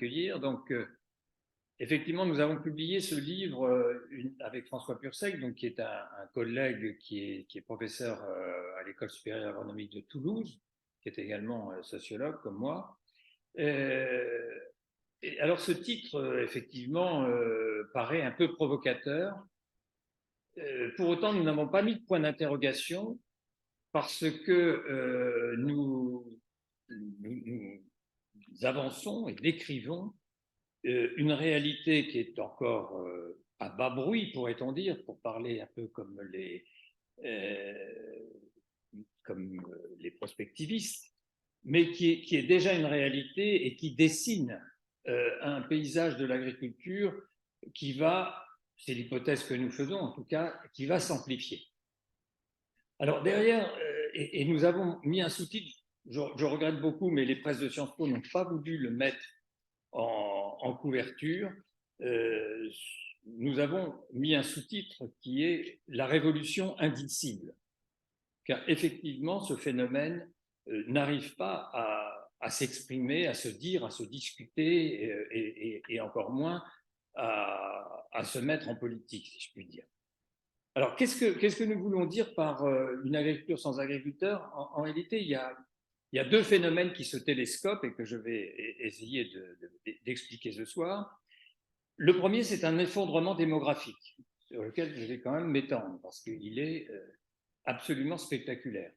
m'accueillir. Donc, effectivement, nous avons publié ce livre avec François Pursec, donc, qui est un collègue qui est professeur à l'École supérieure agronomique de Toulouse, qui est également sociologue comme moi. Et alors, ce titre, effectivement, paraît un peu provocateur. Pour autant, nous n'avons pas mis de point d'interrogation parce que nous avançons et décrivons une réalité qui est encore à bas bruit, pourrait-on dire, pour parler un peu comme les prospectivistes, mais qui est déjà une réalité et qui dessine un paysage de l'agriculture qui va, c'est l'hypothèse que nous faisons en tout cas, qui va s'amplifier. Alors derrière, et nous avons mis un sous-titre, je regrette beaucoup, mais les presses de Sciences Po n'ont pas voulu le mettre en couverture. Nous avons mis un sous-titre qui est « La révolution indicible », car effectivement, ce phénomène n'arrive pas à s'exprimer, à se dire, à se discuter, et encore moins à se mettre en politique, si je puis dire. Alors, qu'est-ce que nous voulons dire par une agriculture sans agriculteurs? En réalité, il y a deux phénomènes qui se télescopent et que je vais essayer d'expliquer ce soir. Le premier, c'est un effondrement démographique, sur lequel je vais quand même m'étendre, parce qu'il est absolument spectaculaire.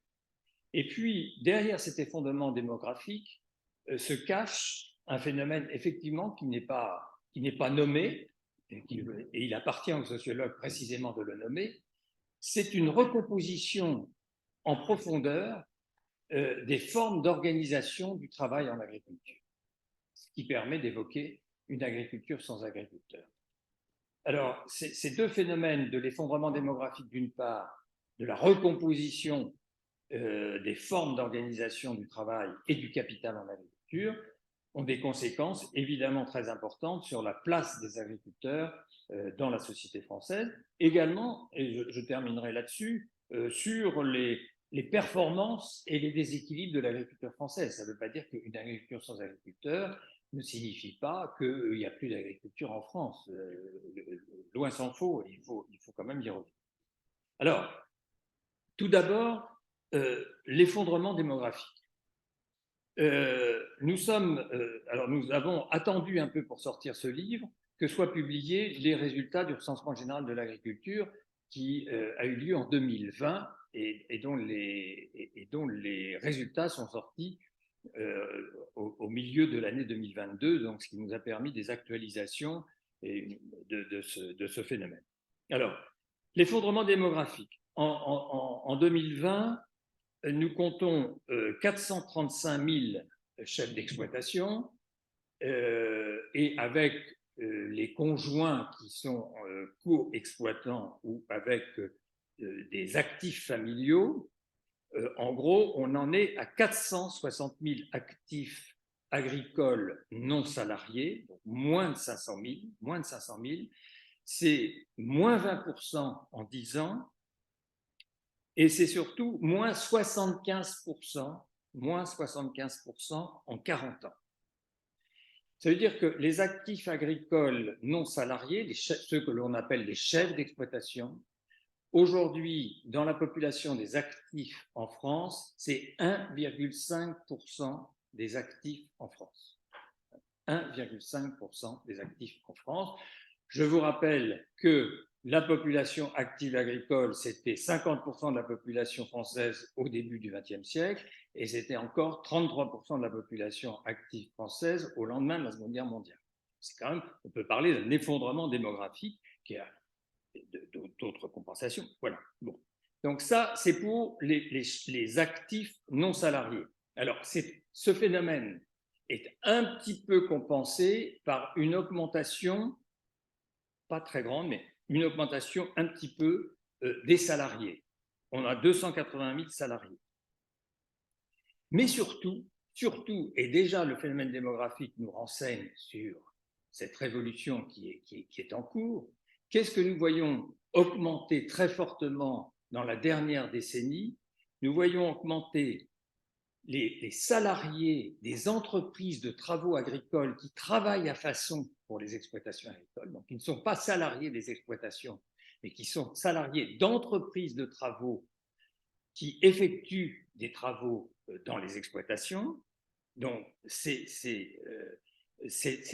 Et puis, derrière cet effondrement démographique, se cache un phénomène, effectivement, qui n'est pas nommé, et il appartient aux sociologues précisément de le nommer, c'est une recomposition en profondeur des formes d'organisation du travail en agriculture, ce qui permet d'évoquer une agriculture sans agriculteurs. Alors, ces deux phénomènes de l'effondrement démographique d'une part, de la recomposition des formes d'organisation du travail et du capital en agriculture, ont des conséquences évidemment très importantes sur la place des agriculteurs dans la société française. Également, et je terminerai là-dessus, sur les performances et les déséquilibres de l'agriculture française. Ça ne veut pas dire qu'une agriculture sans agriculteurs ne signifie pas qu'il n'y a plus d'agriculture en France. Loin s'en faut, il faut quand même y revenir. Alors, tout d'abord, l'effondrement démographique. Nous avons attendu un peu pour sortir ce livre que soient publiés les résultats du recensement général de l'agriculture qui a eu lieu en 2020 et dont les résultats sont sortis au milieu de l'année 2022, donc ce qui nous a permis des actualisations de ce phénomène. Alors, l'effondrement démographique. En 2020, nous comptons 435 000 chefs d'exploitation et avec les conjoints qui sont co-exploitants ou avec des actifs familiaux, en gros, on en est à 460 000 actifs agricoles non salariés, donc moins de 500 000. C'est moins 20% en 10 ans. Et c'est surtout moins 75% en 40 ans. Ça veut dire que les actifs agricoles non salariés, ceux que l'on appelle les chefs d'exploitation, aujourd'hui, dans la population des actifs en France, c'est 1,5% des actifs en France. 1,5% des actifs en France. Je vous rappelle que la population active agricole, c'était 50% de la population française au début du XXe siècle et c'était encore 33% de la population active française au lendemain de la Seconde Guerre mondiale. C'est quand même, on peut parler d'un effondrement démographique qui a d'autres compensations. Voilà. Bon. Donc ça, c'est pour les actifs non salariés. Alors, ce phénomène est un petit peu compensé par une augmentation, pas très grande, mais une augmentation un petit peu des salariés. On a 280 000 salariés. Mais surtout, et déjà le phénomène démographique nous renseigne sur cette révolution qui est en cours, qu'est-ce que nous voyons augmenter très fortement dans la dernière décennie? Nous voyons augmenter les salariés des entreprises de travaux agricoles qui travaillent à façon pour les exploitations agricoles, donc qui ne sont pas salariés des exploitations, mais qui sont salariés d'entreprises de travaux qui effectuent des travaux dans les exploitations. Donc, ces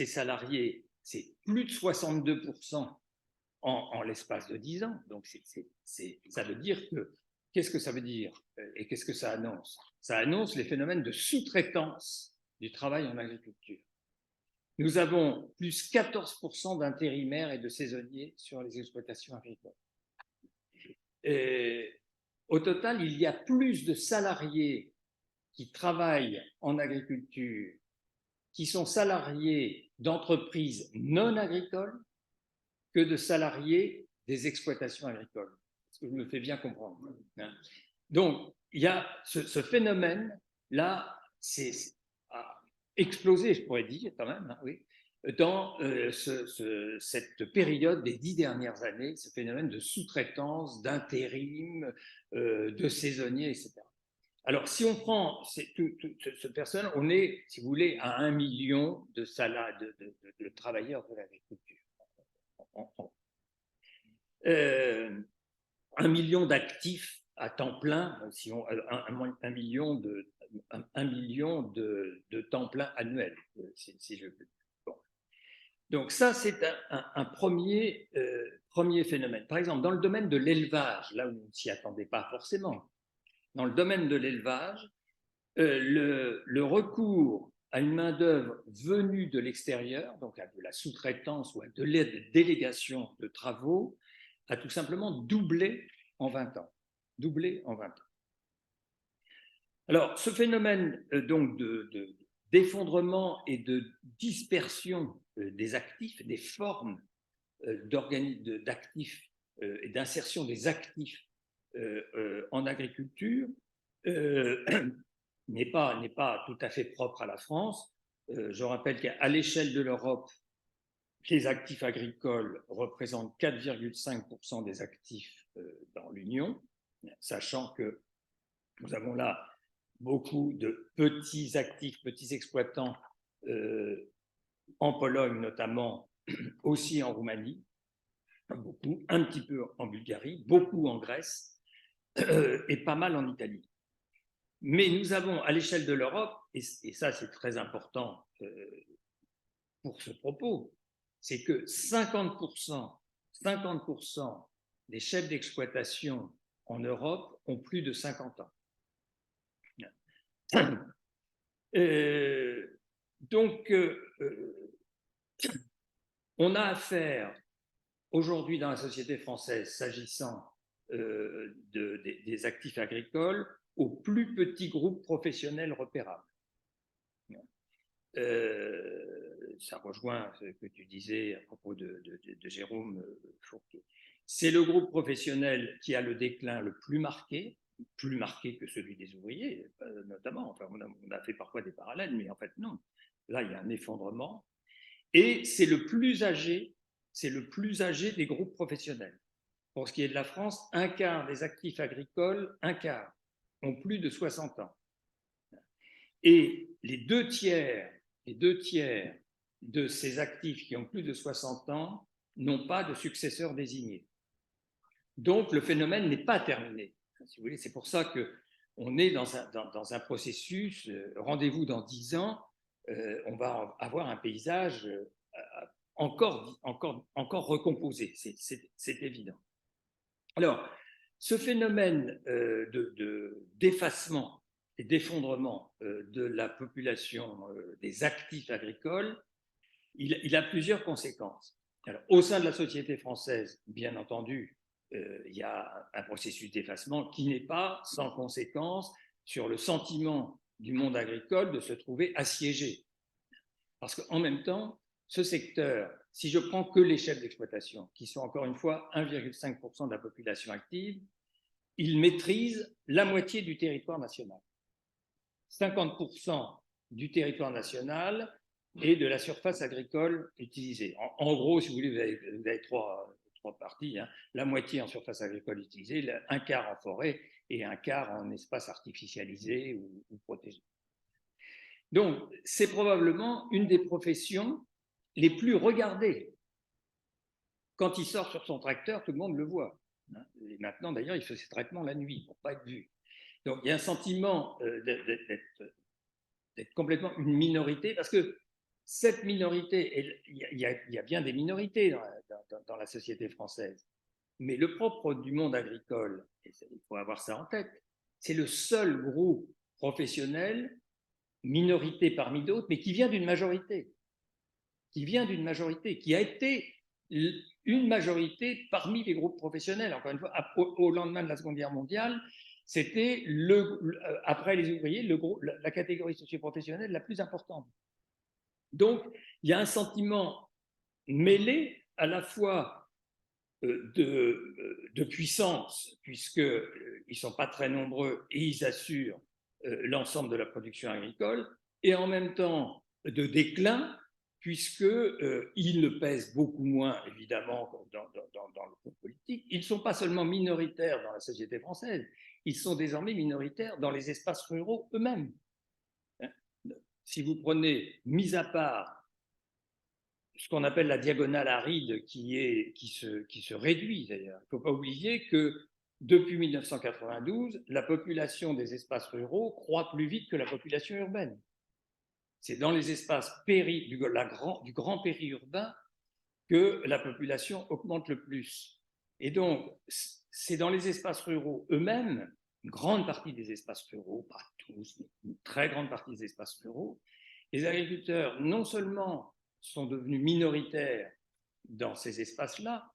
salariés, c'est plus de 62% en l'espace de 10 ans. Donc, ça veut dire que, qu'est-ce que ça veut dire et qu'est-ce que ça annonce? Ça annonce les phénomènes de sous-traitance du travail en agriculture. Nous avons plus 14% d'intérimaires et de saisonniers sur les exploitations agricoles. Et, au total, il y a plus de salariés qui travaillent en agriculture, qui sont salariés d'entreprises non agricoles, que de salariés des exploitations agricoles. Est-ce que je me fais bien comprendre? Donc, il y a ce phénomène-là, a explosé, je pourrais dire quand même, hein, oui, dans cette période des 10 dernières années, ce phénomène de sous-traitance, d'intérim, de saisonniers, etc. Alors, si on prend ce personnel, on est, si vous voulez, à 1 million de travailleurs de l'agriculture. 1 million d'actifs à temps plein, si on, 1 million de temps plein annuel, si je peux. Bon. Donc ça, c'est un premier phénomène. Par exemple, dans le domaine de l'élevage, là où on ne s'y attendait pas forcément, dans le domaine de l'élevage, le recours à une main-d'œuvre venue de l'extérieur, donc à de la sous-traitance ou à de l'aide délégation de travaux, a tout simplement doublé en 20 ans. Doublé en 20 ans. Alors, ce phénomène donc d'effondrement et de dispersion des actifs, des formes d'actifs et d'insertion des actifs en agriculture n'est pas tout à fait propre à la France. Je rappelle qu'à l'échelle de l'Europe, les actifs agricoles représentent 4,5% des actifs dans l'Union, sachant que nous avons là beaucoup de petits actifs, petits exploitants, en Pologne notamment, aussi en Roumanie, beaucoup, un petit peu en Bulgarie, beaucoup en Grèce et pas mal en Italie. Mais nous avons à l'échelle de l'Europe, et ça c'est très important pour ce propos, c'est que 50% des chefs d'exploitation en Europe ont plus de 50 ans. Donc, on a affaire aujourd'hui dans la société française, s'agissant des actifs agricoles, aux plus petits groupes professionnels repérables. Ça rejoint ce que tu disais à propos de Jérôme Fourquet. C'est le groupe professionnel qui a le déclin le plus marqué que celui des ouvriers, notamment. Enfin, on a fait parfois des parallèles, mais en fait, non. Là, il y a un effondrement. Et c'est le plus âgé des groupes professionnels. Pour ce qui est de la France, un quart des actifs agricoles, ont plus de 60 ans. Et les deux tiers de ces actifs qui ont plus de 60 ans n'ont pas de successeur désigné. Donc, le phénomène n'est pas terminé. Si vous voulez, c'est pour ça qu'on est dans un processus, rendez-vous dans 10 ans, on va avoir un paysage encore recomposé, c'est évident. Alors, ce phénomène d'effacement et d'effondrement de la population des actifs agricoles, il a plusieurs conséquences. Alors, au sein de la société française, bien entendu, il y a un processus d'effacement qui n'est pas sans conséquence sur le sentiment du monde agricole de se trouver assiégé. Parce qu'en même temps, ce secteur, si je prends que les chefs d'exploitation, qui sont encore une fois 1,5% de la population active, ils maîtrisent la moitié du territoire national. 50% du territoire national et de la surface agricole utilisée. En gros, si vous voulez, vous avez trois contrepartie, hein, la moitié en surface agricole utilisée, un quart en forêt et un quart en espace artificialisé ou protégé. Donc, c'est probablement une des professions les plus regardées. Quand il sort sur son tracteur, tout le monde le voit. Et maintenant, d'ailleurs, il fait ses traitements la nuit pour ne pas être vu. Donc, il y a un sentiment d'être complètement une minorité, parce que cette minorité, il y a bien des minorités dans la société française, mais le propre du monde agricole, et il faut avoir ça en tête, c'est le seul groupe professionnel, minorité parmi d'autres, mais qui vient d'une majorité, qui a été une majorité parmi les groupes professionnels. Encore une fois, au lendemain de la Seconde Guerre mondiale, c'était, après les ouvriers, la catégorie socio-professionnelle la plus importante. Donc, il y a un sentiment mêlé à la fois de puissance, puisqu'ils ne sont pas très nombreux et ils assurent l'ensemble de la production agricole, et en même temps de déclin, puisqu'ils pèsent beaucoup moins, évidemment, dans le cours politique. Ils ne sont pas seulement minoritaires dans la société française, ils sont désormais minoritaires dans les espaces ruraux eux-mêmes. Si vous prenez, mis à part ce qu'on appelle la diagonale aride qui se réduit d'ailleurs. Il ne faut pas oublier que depuis 1992, la population des espaces ruraux croît plus vite que la population urbaine. C'est dans les espaces du grand périurbain que la population augmente le plus. Et donc, c'est dans les espaces ruraux eux-mêmes, une grande partie des espaces ruraux, pas tous, mais une très grande partie des espaces ruraux, les agriculteurs non seulement sont devenus minoritaires dans ces espaces-là,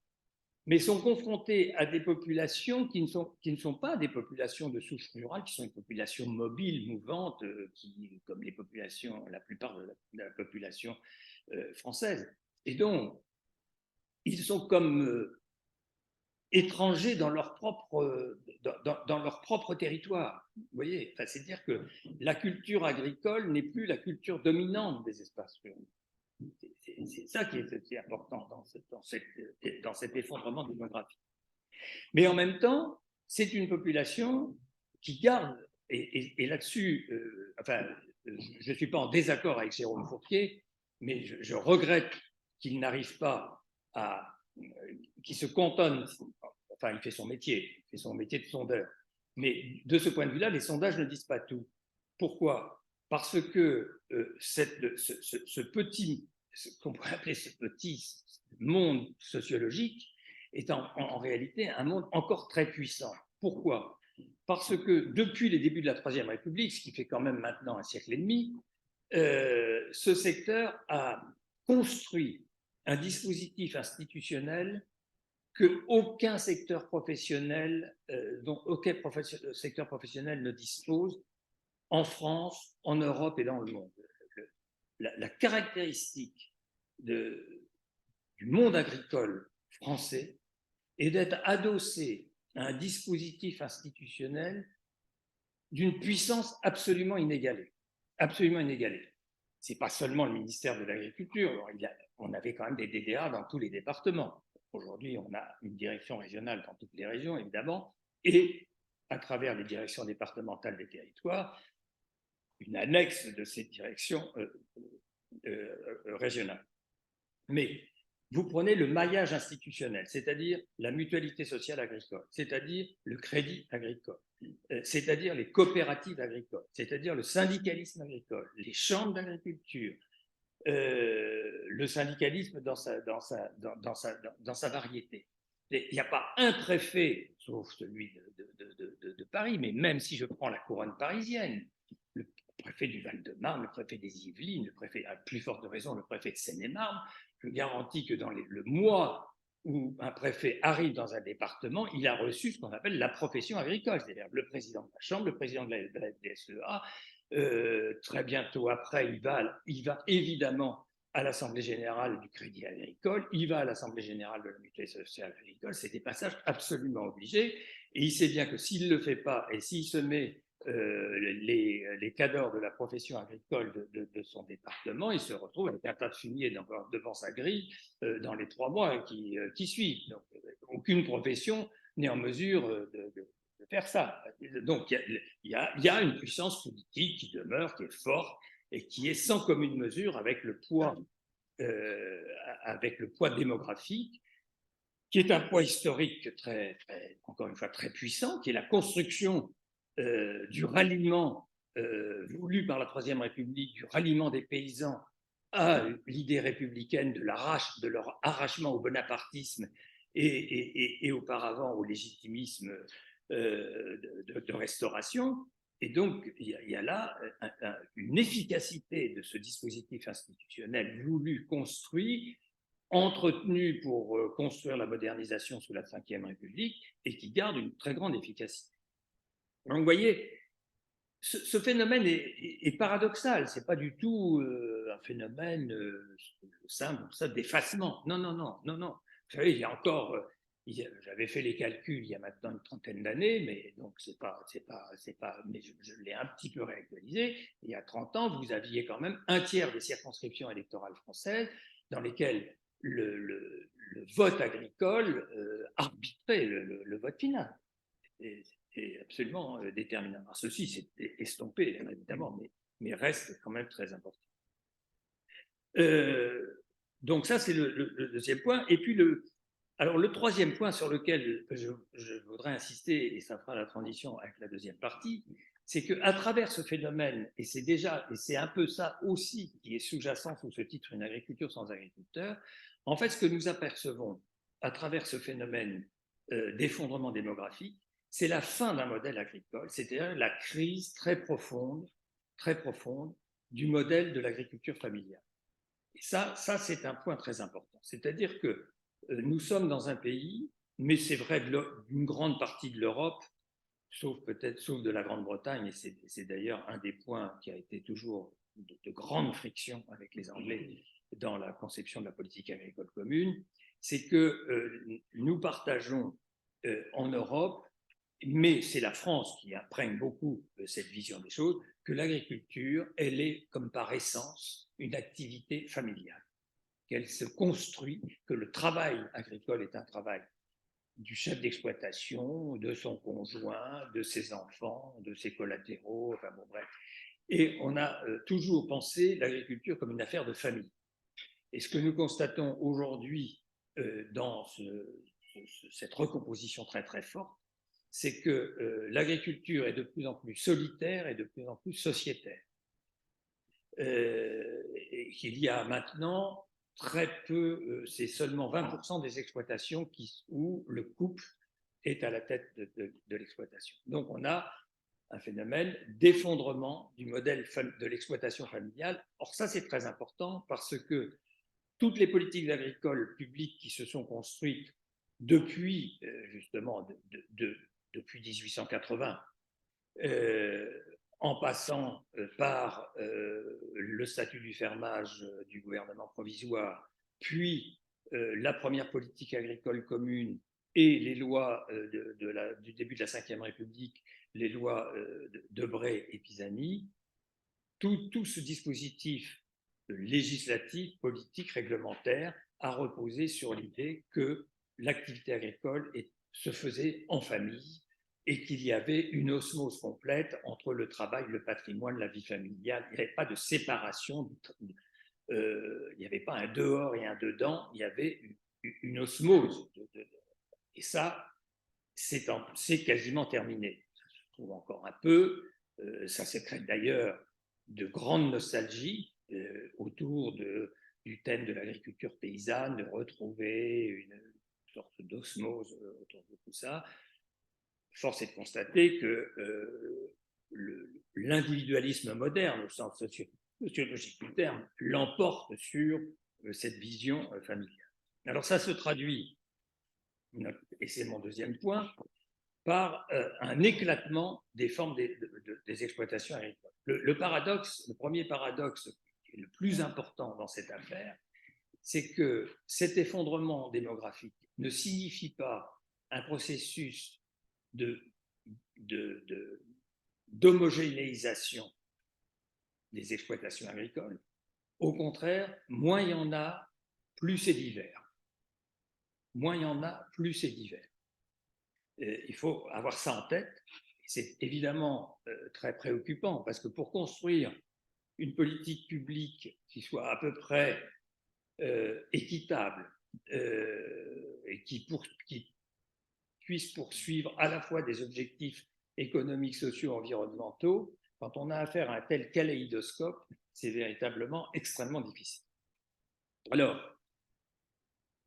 mais sont confrontés à des populations qui ne sont pas des populations de souche rurale, qui sont des populations mobiles, mouvantes, comme les populations, la plupart de la population française. Et donc, ils sont comme étrangers dans leur propre territoire. Vous voyez, enfin, c'est-à-dire que la culture agricole n'est plus la culture dominante des espaces ruraux. C'est ça qui est important dans cet effondrement démographique. Mais en même temps, c'est une population qui garde, et là-dessus, enfin, je ne suis pas en désaccord avec Jérôme Fourquier, mais je regrette qu'il n'arrive pas qu'il se cantonne, enfin, il fait son métier de sondeur. Mais de ce point de vue-là, les sondages ne disent pas tout. Pourquoi ? Parce que ce petit, ce qu'on pourrait appeler ce petit monde sociologique, est en réalité un monde encore très puissant. Pourquoi ? Parce que depuis les débuts de la Troisième République, ce qui fait quand même maintenant un siècle et demi, ce secteur a construit un dispositif institutionnel que aucun secteur professionnel, dont aucun secteur professionnel ne dispose en France, en Europe et dans le monde. La caractéristique du monde agricole français est d'être adossé à un dispositif institutionnel d'une puissance absolument inégalée. Absolument inégalée. Ce n'est pas seulement le ministère de l'Agriculture. On avait quand même des DDA dans tous les départements. Aujourd'hui, on a une direction régionale dans toutes les régions, évidemment, et à travers les directions départementales des territoires, une annexe de ces directions régionales. Mais vous prenez le maillage institutionnel, c'est-à-dire la mutualité sociale agricole, c'est-à-dire le crédit agricole, c'est-à-dire les coopératives agricoles, c'est-à-dire le syndicalisme agricole, les chambres d'agriculture, le syndicalisme dans sa variété. Il n'y a pas un préfet, sauf celui de Paris, mais même si je prends la couronne parisienne, le préfet du Val-de-Marne, le préfet des Yvelines, le préfet, à plus forte raison, le préfet de Seine-et-Marne, je garantis que dans le mois où un préfet arrive dans un département, il a reçu ce qu'on appelle la profession agricole, c'est-à-dire le président de la Chambre, le président de la FDSEA. Très bientôt après, il va évidemment à l'Assemblée générale du Crédit agricole, il va à l'Assemblée générale de la Mutualité sociale agricole, c'est des passages absolument obligés, et il sait bien que s'il ne le fait pas, et s'il se met les cadors de la profession agricole de son département, il se retrouve avec un tas de fumier devant sa grille dans les 3 mois qui suivent. Donc, aucune profession n'est en mesure de faire ça. Donc, il y a une puissance politique qui demeure, qui est forte et qui est sans commune mesure avec le poids démographique, qui est un poids historique encore une fois, très puissant, qui est la construction du ralliement voulu par la Troisième République, du ralliement des paysans à l'idée républicaine de leur arrachement au bonapartisme et auparavant au légitimisme de restauration. Et donc, il y a là une efficacité de ce dispositif institutionnel voulu, construit, entretenu pour construire la modernisation sous la Ve République et qui garde une très grande efficacité. Donc, vous voyez, ce phénomène est paradoxal. Ce n'est pas du tout un phénomène simple, ça, d'effacement. Non, non, non, non, non. Vous savez, il y a encore, j'avais fait les calculs il y a maintenant une trentaine d'années, mais donc mais je l'ai un petit peu réactualisé. Il y a 30 ans, vous aviez quand même un tiers des circonscriptions électorales françaises dans lesquelles le vote agricole arbitrait le vote final. Est absolument déterminant. Alors, ceci s'est estompé, évidemment, mais reste quand même très important. Donc ça, c'est le deuxième point. Et puis, le troisième point sur lequel je voudrais insister, et ça fera la transition avec la deuxième partie, c'est qu'à travers ce phénomène, et c'est un peu ça aussi qui est sous-jacent sous ce titre « Une agriculture sans agriculteurs », en fait, ce que nous apercevons à travers ce phénomène d'effondrement démographique, c'est la fin d'un modèle agricole, c'est-à-dire la crise très profonde du modèle de l'agriculture familiale. Et ça c'est un point très important. C'est-à-dire que nous sommes dans un pays, mais c'est vrai d'une grande partie de l'Europe, sauf de la Grande-Bretagne, et c'est d'ailleurs un des points qui a été toujours de grande friction avec les Anglais dans la conception de la politique agricole commune, c'est que nous partageons en Europe, mais c'est la France qui imprègne beaucoup cette vision des choses, que l'agriculture, elle est comme par essence une activité familiale, qu'elle se construit, que le travail agricole est un travail du chef d'exploitation, de son conjoint, de ses enfants, de ses collatéraux, enfin bon bref. Et on a toujours pensé l'agriculture comme une affaire de famille. Et ce que nous constatons aujourd'hui dans cette recomposition très très forte, c'est que l'agriculture est de plus en plus solitaire et de plus en plus sociétaire. Et qu'il y a maintenant très peu, c'est seulement 20% des exploitations où le couple est à la tête de l'exploitation. Donc on a un phénomène d'effondrement du modèle de l'exploitation familiale. Or ça c'est très important parce que toutes les politiques agricoles publiques qui se sont construites depuis justement depuis 1880, en passant par le statut du fermage du gouvernement provisoire, puis la première politique agricole commune et les lois du début de la Ve République, les lois de Debré et Pisani, tout ce dispositif législatif, politique, réglementaire a reposé sur l'idée que l'activité agricole se faisait en famille et qu'il y avait une osmose complète entre le travail, le patrimoine, la vie familiale. Il n'y avait pas de séparation, il n'y avait pas un dehors et un dedans, il y avait une osmose. Et ça, c'est quasiment terminé. Ça se trouve encore un peu, ça sécrète d'ailleurs de grandes nostalgies autour du thème de l'agriculture paysanne, de retrouver une sorte d'osmose autour de tout ça. Force est de constater que l'individualisme moderne, au sens sociologique du terme, l'emporte sur cette vision familiale. Alors ça se traduit, et c'est mon deuxième point, par un éclatement des formes des exploitations agricoles. Le premier paradoxe, qui est le plus important dans cette affaire, c'est que cet effondrement démographique ne signifie pas un processus d'homogénéisation des exploitations agricoles. Au contraire, moins il y en a, plus c'est divers. Moins il y en a, plus c'est divers. Il faut avoir ça en tête. C'est évidemment très préoccupant parce que pour construire une politique publique qui soit à peu près équitable et qui puisse poursuivre à la fois des objectifs économiques, sociaux, environnementaux, quand on a affaire à un tel kaléidoscope, c'est véritablement extrêmement difficile. Alors,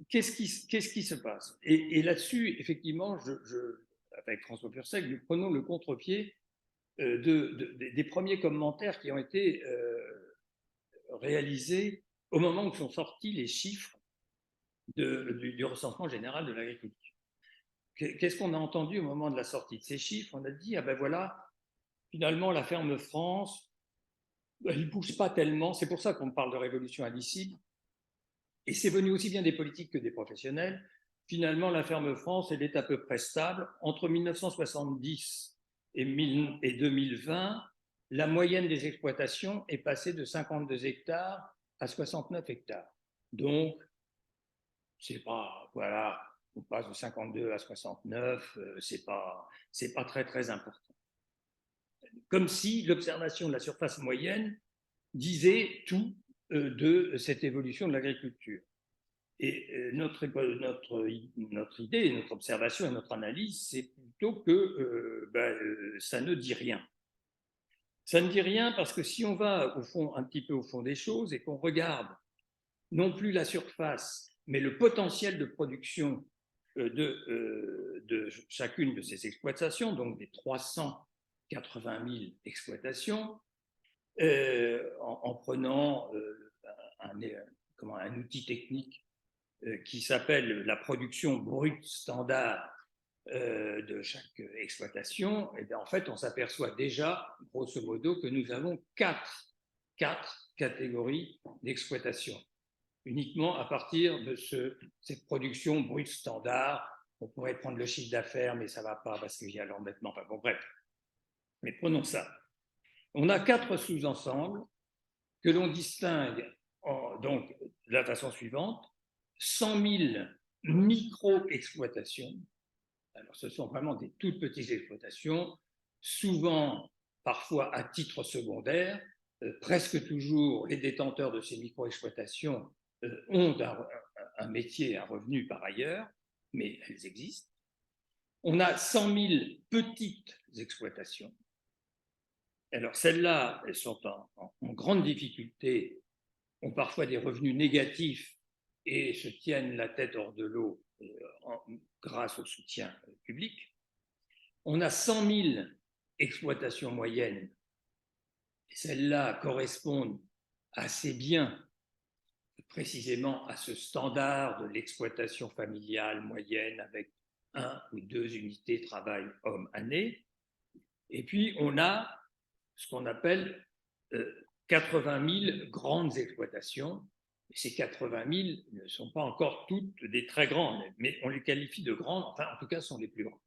qu'est-ce qui se passe? Et là-dessus, effectivement, avec François Pursec, nous prenons le contre-pied des premiers commentaires qui ont été réalisés au moment où sont sortis les chiffres du recensement général de l'agriculture. Qu'est-ce qu'on a entendu au moment de la sortie de ces chiffres? On a dit, ah ben voilà, finalement, la ferme France, elle ne bouge pas tellement. C'est pour ça qu'on parle de révolution indicible. Et c'est venu aussi bien des politiques que des professionnels. Finalement, la ferme France, elle est à peu près stable. Entre 1970 et 2020, la moyenne des exploitations est passée de 52 hectares à 69 hectares. Donc, c'est pas, voilà, on passe de 52 à 69, c'est pas très, très important. Comme si l'observation de la surface moyenne disait tout de cette évolution de l'agriculture. Et notre idée, notre observation et notre analyse, c'est plutôt que ça ne dit rien. Ça ne dit rien parce que si on va au fond, un petit peu au fond des choses et qu'on regarde non plus la surface, mais le potentiel de production de chacune de ces exploitations, donc des 380 000 exploitations, en prenant un outil technique qui s'appelle la production brute standard de chaque exploitation, et bien en fait, on s'aperçoit déjà, grosso modo, que nous avons quatre catégories d'exploitation, uniquement à partir de cette production brute standard. On pourrait prendre le chiffre d'affaires, mais ça ne va pas parce qu'il y a l'endettement. Enfin bon, bref. Mais prenons ça. On a 4 sous-ensembles que l'on distingue donc de la façon suivante. 100 000 micro-exploitations. Alors, ce sont vraiment des toutes petites exploitations, souvent, parfois à titre secondaire. Presque toujours, les détenteurs de ces micro-exploitations ont un métier, un revenu par ailleurs, mais elles existent. On a 100 000 petites exploitations. Alors, celles-là, elles sont en grande difficulté, ont parfois des revenus négatifs et se tiennent la tête hors de l'eau grâce au soutien public. On a 100 000 exploitations moyennes. Celles-là correspondent assez bien précisément à ce standard de l'exploitation familiale moyenne avec 1 ou 2 unités de travail homme-année. Et puis, on a ce qu'on appelle 80 000 grandes exploitations. Ces 80 000 ne sont pas encore toutes des très grandes, mais on les qualifie de grandes, enfin en tout cas ce sont les plus grandes.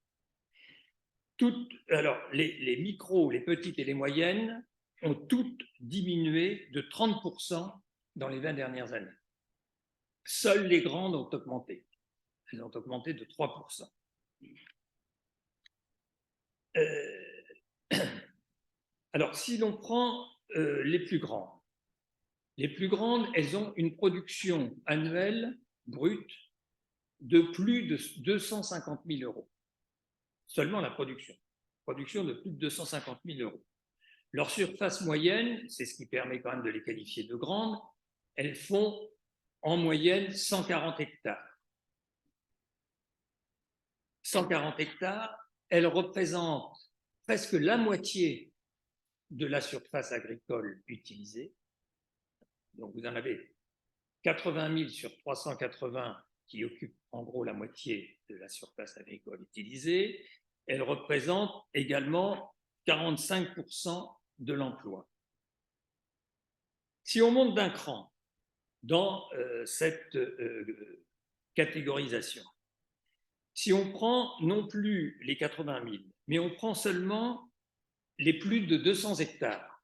Alors les micros, les petites et les moyennes ont toutes diminué de 30% dans les 20 dernières années. Seules les grandes ont augmenté. Elles ont augmenté de 3%. Alors si l'on prend les plus grandes, elles ont une production annuelle brute de plus de 250 000 euros. Seulement la production de plus de 250 000 euros. Leur surface moyenne, c'est ce qui permet quand même de les qualifier de grandes, elles font en moyenne 140 hectares. 140 hectares, elles représentent presque la moitié de la surface agricole utilisée. Donc vous en avez 80 000 sur 380 qui occupent en gros la moitié de la surface agricole utilisée. Elles représentent également 45% de l'emploi. Si on monte d'un cran dans cette catégorisation, si on prend non plus les 80 000, mais on prend seulement les plus de 200 hectares.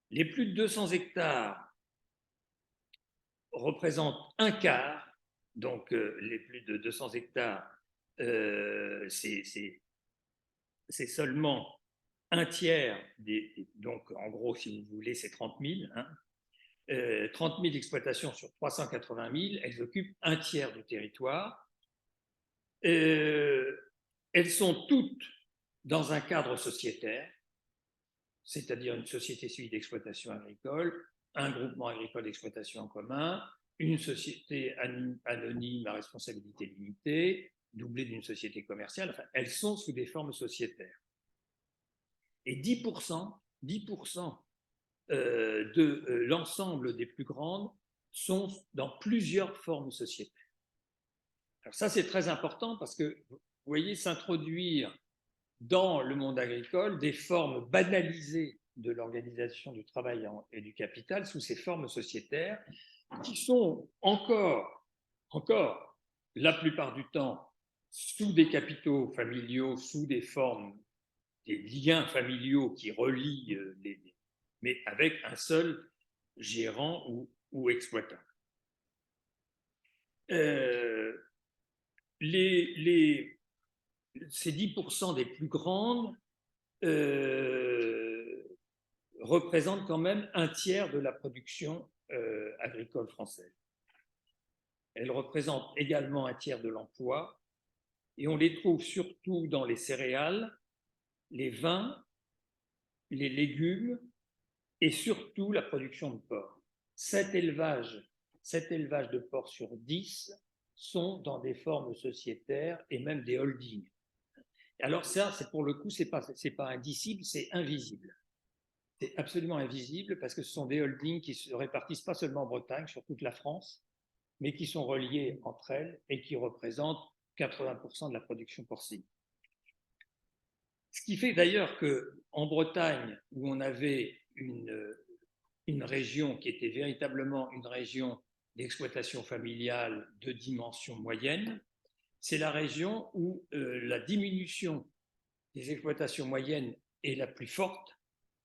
Les plus de 200 hectares représentent un quart, donc les plus de 200 hectares, c'est seulement un tiers, donc en gros, si vous voulez, c'est 30 000. 30 000 exploitations sur 380 000, elles occupent un tiers du territoire. Elles sont toutes dans un cadre sociétaire, c'est-à-dire une société civile d'exploitation agricole, un groupement agricole d'exploitation en commun, une société anonyme à responsabilité limitée, doublée d'une société commerciale. Enfin, elles sont sous des formes sociétaires. Et 10% de l'ensemble des plus grandes sont dans plusieurs formes sociétaires. Alors ça, c'est très important parce que, vous voyez, s'introduire dans le monde agricole des formes banalisées de l'organisation du travail et du capital sous ces formes sociétaires qui sont encore la plupart du temps sous des capitaux familiaux, sous des formes, des liens familiaux qui relient mais avec un seul gérant ou exploitant. Ces 10% des plus grandes représentent quand même un tiers de la production agricole française. Elles représentent également un tiers de l'emploi et on les trouve surtout dans les céréales, les vins, les légumes et surtout la production de porc. 7 élevages de porc sur 10 sont dans des formes sociétaires et même des holdings. Alors ça, c'est pour le coup, c'est pas indicible, c'est invisible. C'est absolument invisible parce que ce sont des holdings qui se répartissent pas seulement en Bretagne, sur toute la France, mais qui sont reliés entre elles et qui représentent 80% de la production porcine. Ce qui fait d'ailleurs qu'en Bretagne, où on avait une région qui était véritablement une région d'exploitation familiale de dimension moyenne, c'est la région où la diminution des exploitations moyennes est la plus forte.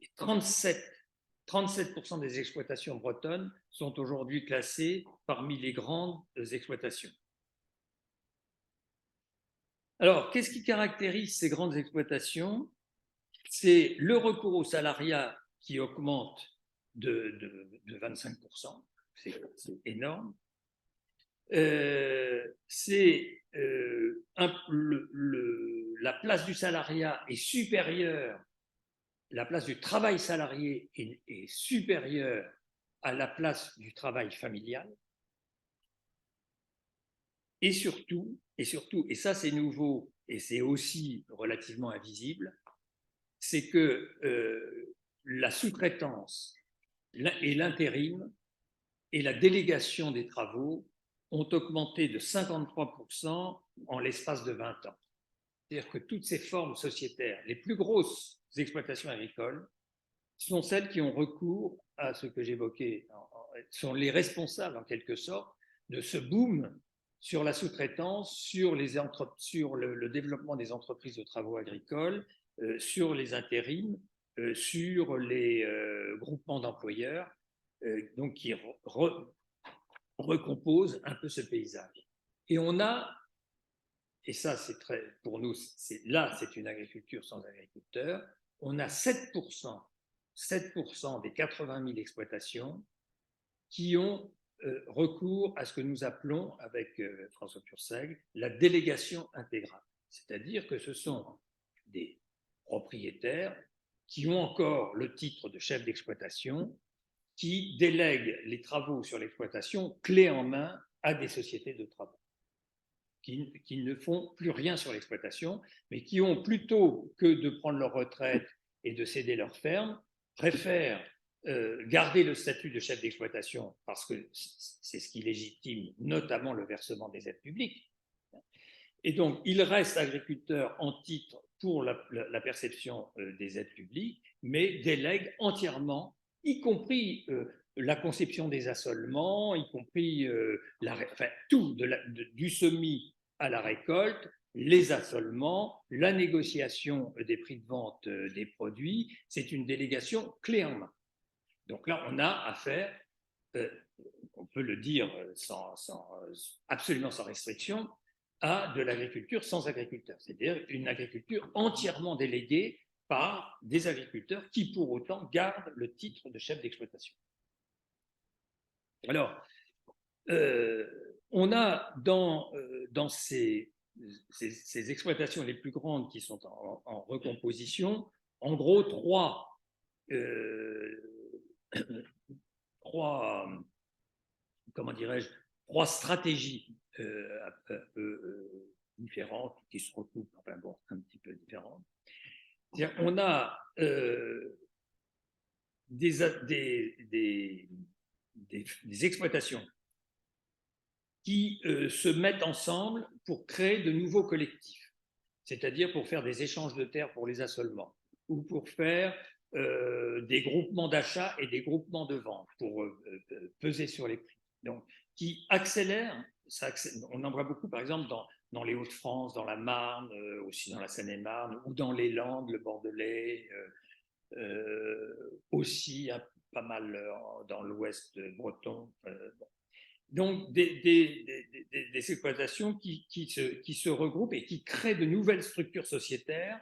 Et 37% des exploitations bretonnes sont aujourd'hui classées parmi les grandes exploitations. Alors, qu'est-ce qui caractérise ces grandes exploitations? C'est le recours au salariat qui augmente de 25%, c'est énorme. La place du salariat est supérieure, la place du travail salarié est supérieure à la place du travail familial. Et surtout, et ça c'est nouveau et c'est aussi relativement invisible, c'est que la sous-traitance et l'intérim et la délégation des travaux ont augmenté de 53% en l'espace de 20 ans. C'est-à-dire que toutes ces formes sociétaires, les plus grosses exploitations agricoles, sont celles qui ont recours à ce que j'évoquais, sont les responsables en quelque sorte de ce boom sur la sous-traitance, sur le développement des entreprises de travaux agricoles, sur les intérims, sur les groupements d'employeurs, donc qui recompose un peu ce paysage. Et on a, et ça c'est très, pour nous, c'est une agriculture sans agriculteurs, on a 7% des 80 000 exploitations qui ont recours à ce que nous appelons, avec François Purseigle, la délégation intégrale. C'est-à-dire que ce sont des propriétaires qui ont encore le titre de chef d'exploitation, qui délèguent les travaux sur l'exploitation clé en main à des sociétés de travaux, qui ne font plus rien sur l'exploitation, mais qui ont, plutôt que de prendre leur retraite et de céder leur ferme, préfèrent garder le statut de chef d'exploitation parce que c'est ce qui légitime notamment le versement des aides publiques. Et donc, ils restent agriculteurs en titre pour la perception des aides publiques, mais délèguent entièrement, y compris la conception des assolements, y compris tout, du semis à la récolte, les assolements, la négociation des prix de vente des produits, c'est une délégation clé en main. Donc là, on a affaire, on peut le dire absolument sans restriction, à de l'agriculture sans agriculteurs, c'est-à-dire une agriculture entièrement déléguée par des agriculteurs qui, pour autant, gardent le titre de chef d'exploitation. Alors, on a dans ces exploitations les plus grandes qui sont en recomposition, en gros, trois comment dirais-je, trois stratégies différentes qui se recoupent, enfin bon, un petit peu différentes. On a des exploitations qui se mettent ensemble pour créer de nouveaux collectifs, c'est-à-dire pour faire des échanges de terres pour les assolements, ou pour faire des groupements d'achat et des groupements de vente pour peser sur les prix. Donc, qui accélèrent, on en voit beaucoup par exemple dans les Hauts-de-France, dans la Marne, aussi dans la Seine-et-Marne, ou dans les Landes, le Bordelais, aussi pas mal dans l'Ouest breton. Bon. Donc, des exploitations qui se regroupent et qui créent de nouvelles structures sociétaires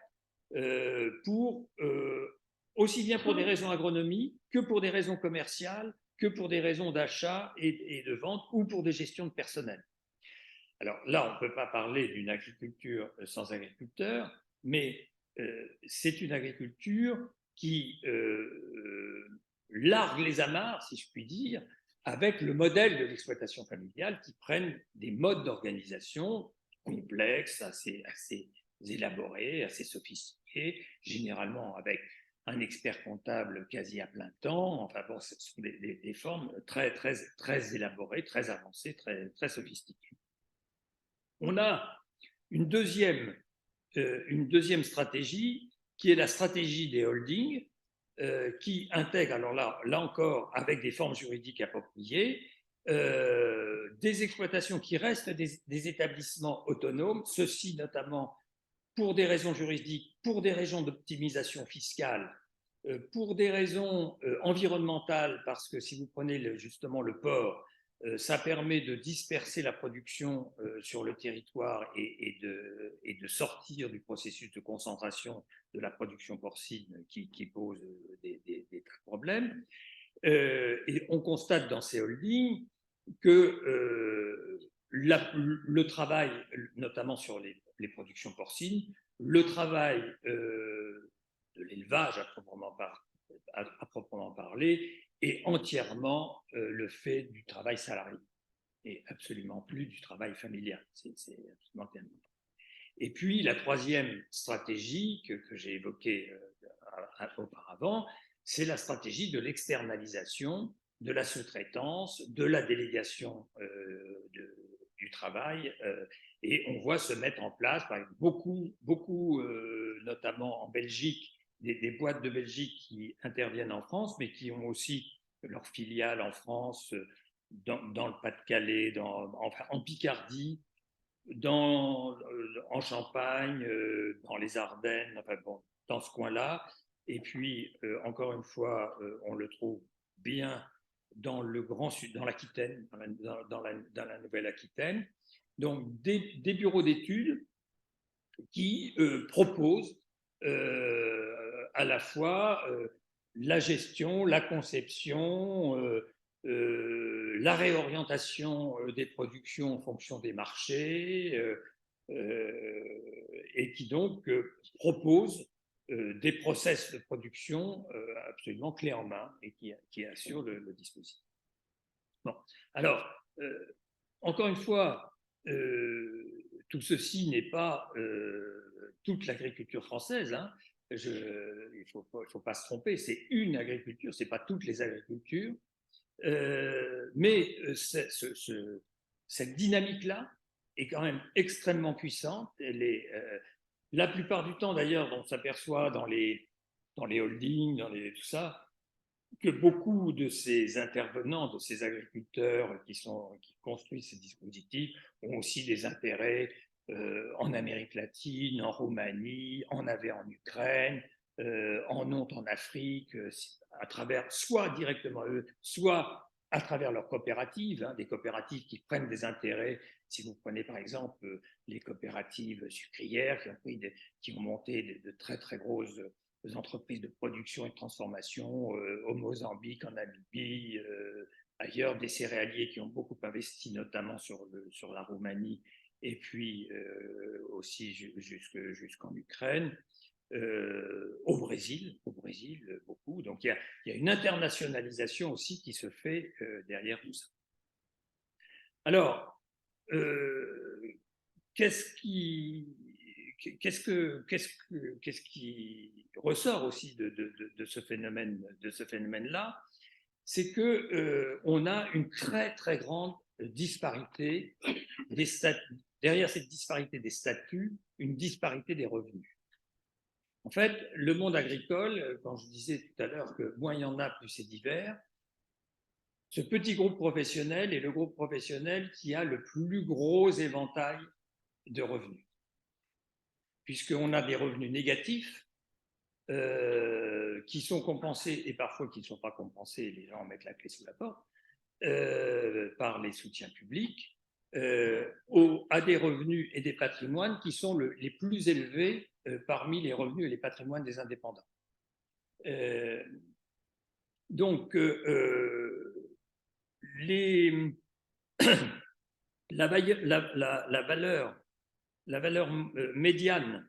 aussi bien pour des raisons agronomiques que pour des raisons commerciales, que pour des raisons d'achat et de vente ou pour des gestions de personnel. Alors là, on ne peut pas parler d'une agriculture sans agriculteurs, mais c'est une agriculture qui largue les amarres, si je puis dire, avec le modèle de l'exploitation familiale qui prennent des modes d'organisation complexes, assez élaborés, assez sophistiqués, généralement avec un expert comptable quasi à plein temps. Enfin bon, ce sont des formes très élaborées, très avancées, très sophistiquées. On a une deuxième stratégie qui est la stratégie des holdings, qui intègre, alors là encore, avec des formes juridiques appropriées, des exploitations qui restent des établissements autonomes, ceci notamment pour des raisons juridiques, pour des raisons d'optimisation fiscale, pour des raisons environnementales, parce que si vous prenez justement le porc, ça permet de disperser la production sur le territoire et de sortir du processus de concentration de la production porcine qui pose des problèmes. Et on constate dans ces holdings que le travail, notamment sur les productions porcines, le travail de l'élevage à proprement parler est entièrement le fait du travail salarié et absolument plus du travail familial. C'est absolument terminé. Et puis la troisième stratégie que j'ai évoquée auparavant, c'est la stratégie de l'externalisation, de la sous-traitance, de la délégation du travail. Et on voit se mettre en place, par exemple, beaucoup notamment en Belgique, des boîtes de Belgique qui interviennent en France, mais qui ont aussi leur filiale en France, dans le Pas-de-Calais, enfin, en Picardie, en Champagne, dans les Ardennes, enfin bon, dans ce coin-là. Et puis, encore une fois, on le trouve bien dans le Grand Sud, dans l'Aquitaine, dans la Nouvelle-Aquitaine. Donc, des bureaux d'études qui proposent à la fois la gestion, la conception, la réorientation des productions en fonction des marchés, et qui donc propose des process de production absolument clés en main et qui assurent le dispositif. Bon, alors, encore une fois, tout ceci n'est pas toute l'agriculture française, hein. Il ne faut pas se tromper, c'est une agriculture, ce n'est pas toutes les agricultures. Mais cette dynamique-là est quand même extrêmement puissante. Elle est, la plupart du temps, d'ailleurs, on s'aperçoit dans les holdings, tout ça, que beaucoup de ces intervenants, de ces agriculteurs qui construisent ces dispositifs, ont aussi des intérêts en Amérique latine, en Roumanie, en avait en Ukraine, en ont en Afrique, à travers soit directement eux, soit à travers leurs coopératives, des coopératives qui prennent des intérêts. Si vous prenez par exemple les coopératives sucrières qui ont monté de très très grosses entreprises de production et de transformation au Mozambique, en Namibie, ailleurs, des céréaliers qui ont beaucoup investi, notamment sur la Roumanie et puis aussi jusqu'en Ukraine. Au Brésil beaucoup. Donc il y a une internationalisation aussi qui se fait derrière tout ça. Alors, qu'est-ce qui ressort aussi de ce phénomène-là? C'est qu'on a une très très grande disparité des statuts. Derrière cette disparité des statuts, une disparité des revenus. En fait, le monde agricole, quand je disais tout à l'heure que moins il y en a, plus c'est divers, ce petit groupe professionnel est le groupe professionnel qui a le plus gros éventail de revenus. Puisqu'on a des revenus négatifs qui sont compensés et parfois qui ne sont pas compensés, les gens mettent la clé sous la porte, par les soutiens publics, à des revenus et des patrimoines qui sont les plus élevés parmi les revenus et les patrimoines des indépendants. Donc, la valeur médiane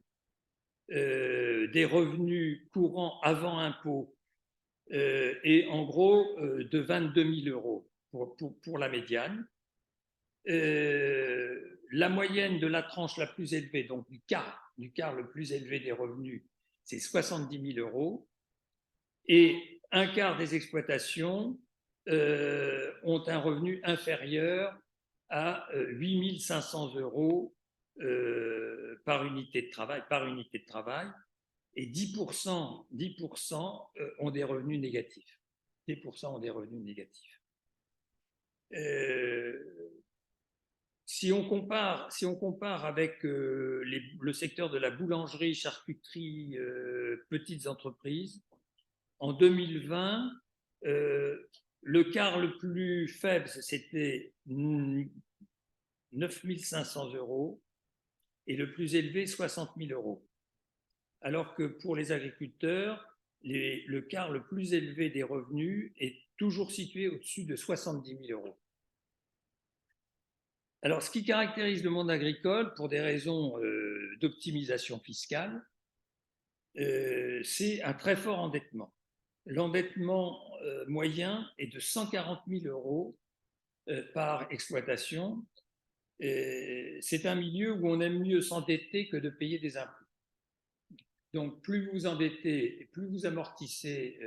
des revenus courants avant impôt est en gros de 22 000 euros pour la médiane. La moyenne de la tranche la plus élevée, donc du quart le plus élevé des revenus, c'est 70 000 euros. Et un quart des exploitations ont un revenu inférieur à 8 500 euros par unité de travail, et 10% ont des revenus négatifs. 10% ont des revenus négatifs. Si on compare avec le secteur de la boulangerie, charcuterie, petites entreprises, en 2020, le quart le plus faible, c'était 9 500 euros et le plus élevé, 60 000 euros. Alors que pour les agriculteurs, le quart le plus élevé des revenus est toujours situé au-dessus de 70 000 euros. Alors, ce qui caractérise le monde agricole, pour des raisons d'optimisation fiscale, c'est un très fort endettement. L'endettement moyen est de 140 000 euros par exploitation. C'est un milieu où on aime mieux s'endetter que de payer des impôts. Donc, plus vous vous endettez, plus vous amortissez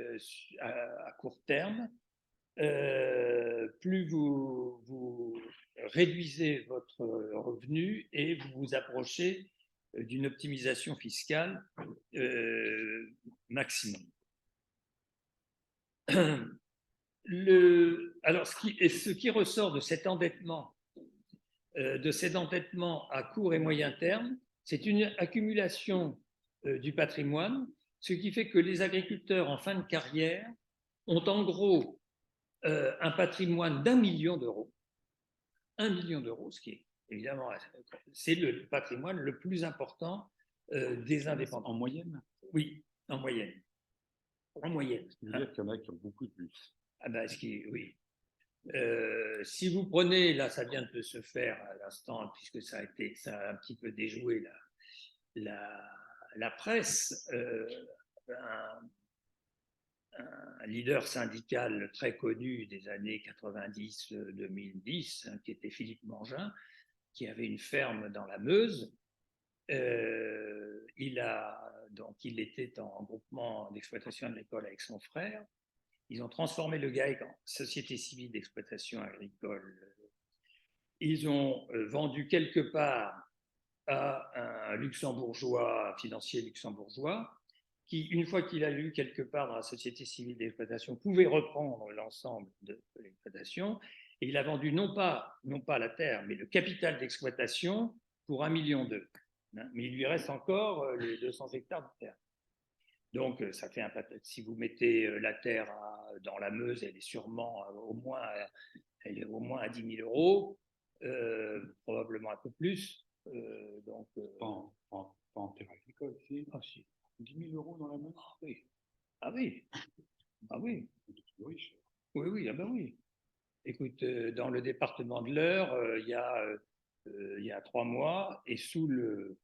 à court terme, plus vous réduisez votre revenu et vous vous approchez d'une optimisation fiscale maximum. Alors, ce qui ressort de cet endettement à court et moyen terme, c'est une accumulation du patrimoine, ce qui fait que les agriculteurs en fin de carrière ont en gros un patrimoine d'1 million d'euros. 1 million d'euros, ce qui est évidemment, c'est le patrimoine le plus important des indépendants. En moyenne? Oui, en moyenne. En moyenne. C'est-à-dire qu'il y en a qui ont beaucoup plus. Ah ben, oui. Si vous prenez, là, ça vient de se faire à l'instant, puisque ça a un petit peu déjoué la presse, un leader syndical très connu des années 90-2010, qui était Philippe Mangin, qui avait une ferme dans la Meuse. Il était en groupement d'exploitation agricole avec son frère. Ils ont transformé le GAEC en société civile d'exploitation agricole. Ils ont vendu quelque part à un luxembourgeois, un financier luxembourgeois, qui, une fois qu'il a eu quelque part dans la société civile d'exploitation, pouvait reprendre l'ensemble de l'exploitation. Et il a vendu non pas la terre, mais le capital d'exploitation pour 1,2 million. Mais il lui reste encore les 200 hectares de terre. Donc, ça fait si vous mettez la terre dans la Meuse, elle est sûrement au moins à 10 000 euros, probablement un peu plus. Pas en terre agricole, si. Ah, si. 10 000 euros dans la main. Ah oui. Ah oui. Ah oui. Oui, Oui, oui, ah ben oui. Écoute, dans le département de l'Eure, il y a 3 mois, et sous le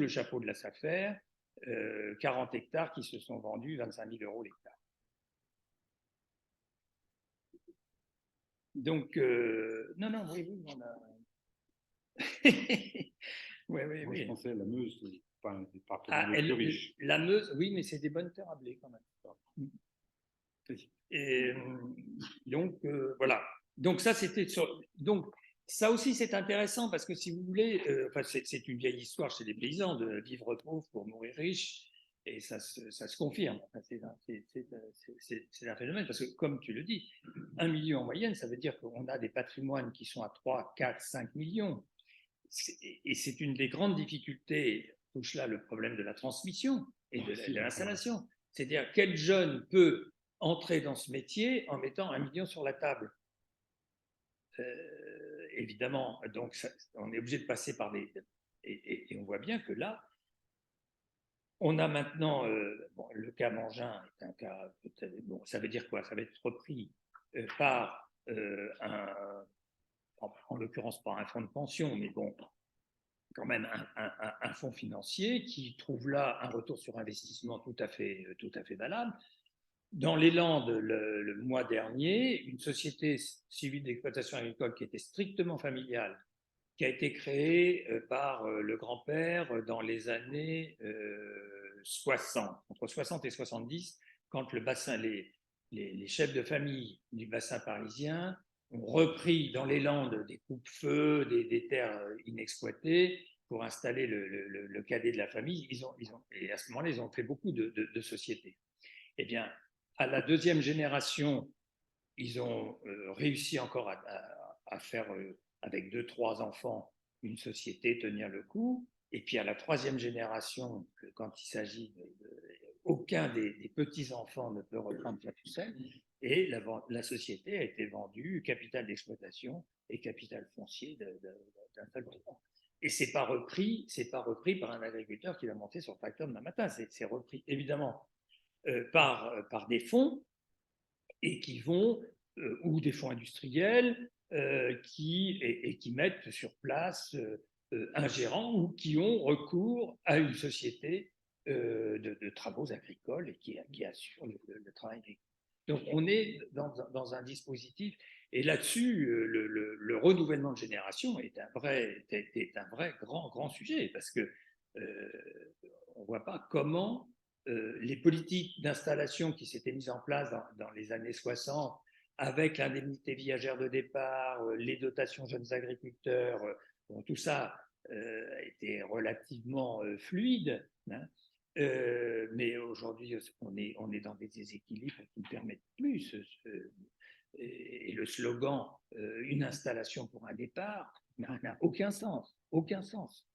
chapeau de la SAFER, 40 hectares qui se sont vendus 25 000 euros l'hectare. Donc, non, oui, on a. Oui, oui, moi, oui. je pensais à la Meuse, c'est pas un département les plus riches. La Meuse, oui, mais c'est des bonnes terres à blé quand même. Et donc, voilà. Donc, ça, donc, ça aussi, c'est intéressant parce que si vous voulez, c'est une vieille histoire chez les paysans de vivre pauvre pour mourir riche. Et ça se confirme. C'est un phénomène parce que, comme tu le dis, 1 million en moyenne, ça veut dire qu'on a des patrimoines qui sont à 3, 4, 5 millions. Et c'est une des grandes difficultés, touche là le problème de la transmission et de l'installation. C'est-à-dire, quel jeune peut entrer dans ce métier en mettant 1 million sur la table? Évidemment, donc on est obligé de passer par des. Et on voit bien que là, on a maintenant. Le cas Mangin est un cas. Bon, ça veut dire quoi? Ça va être repris par en l'occurrence pas un fonds de pension, mais bon, quand même un fonds financier qui trouve là un retour sur investissement tout à fait valable. Dans les Landes, le mois dernier, une société civile d'exploitation agricole qui était strictement familiale, qui a été créée par le grand-père dans les années 60, entre 60 et 70, quand le bassin, les chefs de famille du bassin parisien ont repris dans les Landes des coupe-feux, des terres inexploitées pour installer le cadet de la famille. Et à ce moment-là, ils ont fait beaucoup de sociétés. Eh bien, à la deuxième génération, ils ont réussi encore à faire, avec 2-3 enfants, une société, tenir le coup. Et puis à la troisième génération, quand il s'agit aucun des petits-enfants ne peut reprendre ça tout seul. Et la société a été vendue, capital d'exploitation et capital foncier d'un seul temps. Et c'est pas repris par un agriculteur qui va monter sur le tracteur demain matin. C'est repris évidemment par des fonds et qui vont, ou des fonds industriels, qui mettent sur place un gérant ou qui ont recours à une société de travaux agricoles et qui assure le travail agricole. Donc on est dans un dispositif, et là-dessus, le renouvellement de génération est un vrai grand sujet, parce que on ne voit pas comment les politiques d'installation qui s'étaient mises en place dans les années 60, avec l'indemnité viagère de départ, les dotations jeunes agriculteurs, bon, tout ça était relativement fluide, hein, mais aujourd'hui, on est dans des déséquilibres qui ne permettent plus. Et le slogan une installation pour un départ n'a aucun sens. Aucun sens.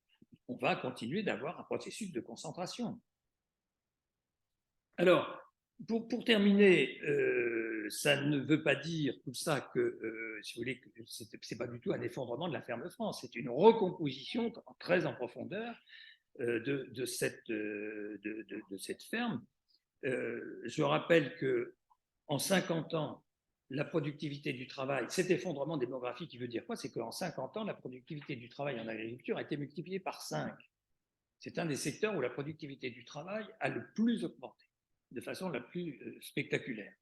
On va continuer d'avoir un processus de concentration. Alors, pour terminer, ça ne veut pas dire tout ça que, si vous voulez, ce n'est pas du tout un effondrement de la ferme France, c'est une recomposition très en profondeur de cette ferme. Je rappelle qu'en 50 ans, la productivité du travail, cet effondrement démographique, qui veut dire quoi? C'est qu'en 50 ans, la productivité du travail en agriculture a été multipliée par 5. C'est un des secteurs où la productivité du travail a le plus augmenté, de façon la plus spectaculaire.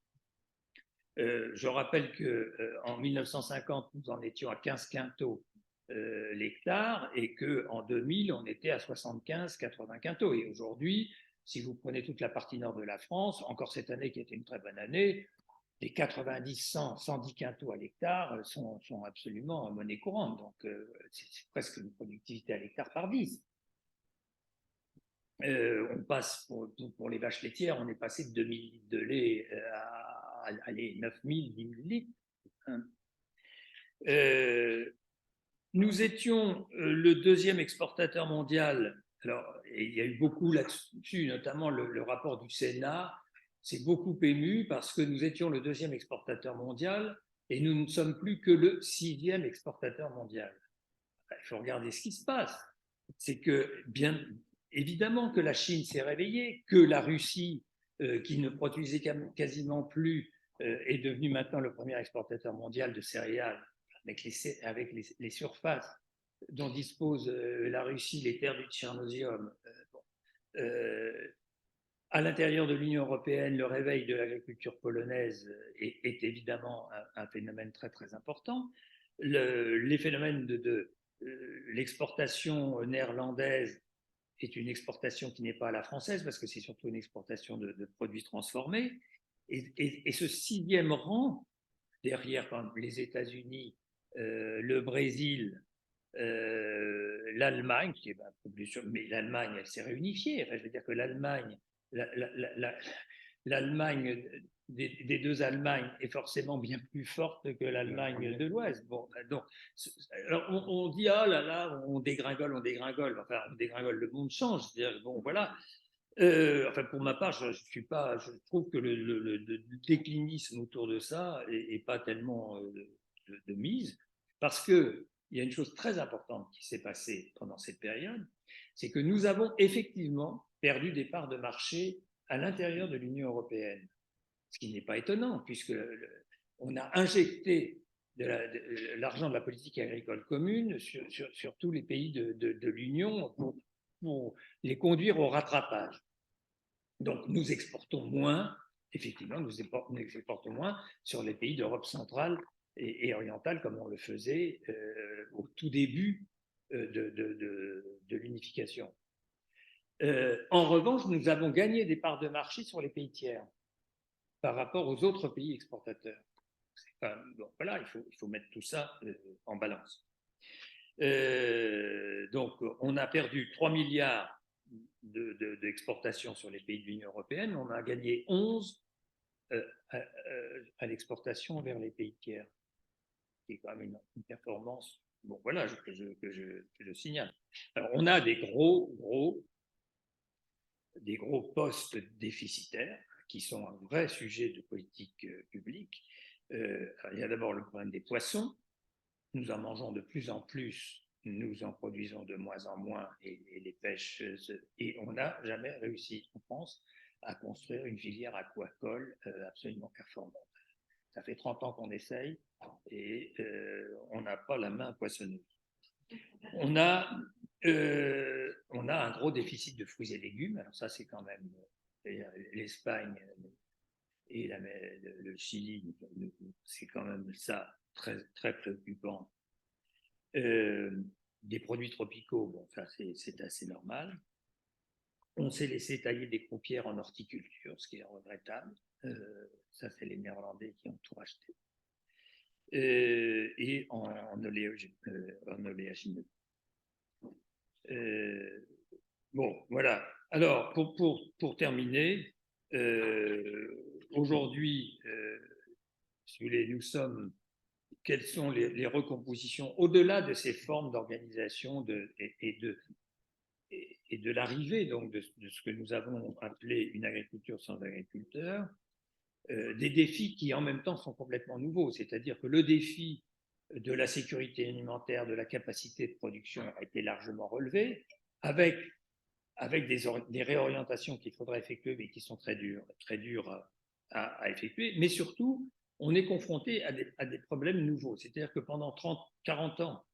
Je rappelle qu'en 1950, nous en étions à 15 quintaux l'hectare, et qu'en 2000, on était à 75-80 quintaux. Et aujourd'hui, si vous prenez toute la partie nord de la France, encore cette année qui était une très bonne année, les 90, 100, 110 quintaux à l'hectare sont absolument monnaie courante. Donc, c'est presque une productivité à l'hectare par 10. On passe, pour les vaches laitières, on est passé de 2000 litres de lait à 9000, 10 000 litres. Nous étions le deuxième exportateur mondial. Alors, il y a eu beaucoup là-dessus, notamment le rapport du Sénat s'est beaucoup ému parce que nous étions le deuxième exportateur mondial et nous ne sommes plus que le sixième exportateur mondial. Il faut regarder ce qui se passe. C'est que, bien évidemment, que la Chine s'est réveillée, que la Russie, qui ne produisait quasiment plus, est devenue maintenant le premier exportateur mondial de céréales avec les surfaces dont dispose la Russie, les terres du Tchernozem. À l'intérieur de l'Union européenne, le réveil de l'agriculture polonaise est évidemment un phénomène très très important. Les phénomènes de l'exportation néerlandaise est une exportation qui n'est pas à la française parce que c'est surtout une exportation de produits transformés. Et ce sixième rang, derrière les États-Unis, le Brésil, l'Allemagne, qui est mais l'Allemagne, elle s'est réunifiée. Enfin, je veux dire que l'Allemagne, l'Allemagne des deux Allemagnes est forcément bien plus forte que l'Allemagne de l'Ouest. Bon, donc, alors on dit ah là là, on dégringole, enfin on dégringole, le monde change. C'est-à-dire, bon voilà. Enfin, pour ma part, je trouve que le déclinisme autour de ça est pas tellement de mise, parce que il y a une chose très importante qui s'est passée pendant cette période, c'est que nous avons effectivement perdu des parts de marché à l'intérieur de l'Union européenne, ce qui n'est pas étonnant, puisque on a injecté de l'argent de la politique agricole commune sur tous les pays de l'Union pour les conduire au rattrapage. Donc, nous exportons moins, effectivement, nous exportons moins sur les pays d'Europe centrale et orientale, comme on le faisait au tout début de l'unification. En revanche, nous avons gagné des parts de marché sur les pays tiers par rapport aux autres pays exportateurs. Donc voilà, il faut mettre tout ça en balance. Donc, on a perdu 3 milliards d'exportation sur les pays de l'Union européenne, on a gagné 11 à l'exportation vers les pays tiers, qui est quand même une performance, bon voilà, que je signale. Alors, on a des gros postes déficitaires qui sont un vrai sujet de politique publique. Il y a d'abord le problème des poissons. Nous en mangeons de plus en plus, nous en produisons de moins en moins et les pêches, et on n'a jamais réussi en France à construire une filière aquacole absolument performante. Ça fait 30 ans qu'on essaye et on n'a pas la main poissonneuse. On a un gros déficit de fruits et légumes, alors ça c'est quand même l'Espagne et le Chili, c'est quand même ça très, très préoccupant. Des produits tropicaux, bon, ça c'est assez normal. On s'est laissé tailler des croupières en horticulture, ce qui est regrettable. Ça, c'est les Néerlandais qui ont tout racheté. Et en oléagineux. Bon, voilà. Alors, pour terminer, aujourd'hui, si vous voulez, nous sommes. Quelles sont les recompositions au-delà de ces formes d'organisation et de l'arrivée donc de ce que nous avons appelé une agriculture sans agriculteurs, des défis qui en même temps sont complètement nouveaux, c'est-à-dire que le défi de la sécurité alimentaire, de la capacité de production a été largement relevé, avec des réorientations qu'il faudra effectuer, mais qui sont très dures à effectuer, mais surtout, on est confronté à des problèmes nouveaux. C'est-à-dire que pendant 30, 40 ans,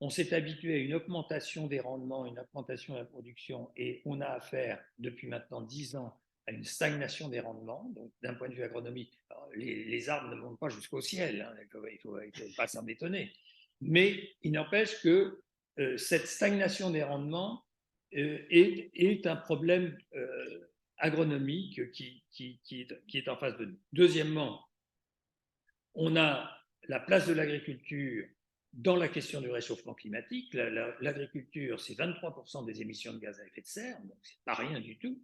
on s'est habitué à une augmentation des rendements, une augmentation de la production, et on a affaire, depuis maintenant 10 ans, à une stagnation des rendements. Donc, d'un point de vue agronomique, les arbres ne montent pas jusqu'au ciel, hein, il ne faut pas s'en étonner. Mais il n'empêche que cette stagnation des rendements est un problème agronomique qui est en face de nous. Deuxièmement, on a la place de l'agriculture dans la question du réchauffement climatique. L'agriculture, c'est 23% des émissions de gaz à effet de serre, donc c'est pas rien du tout.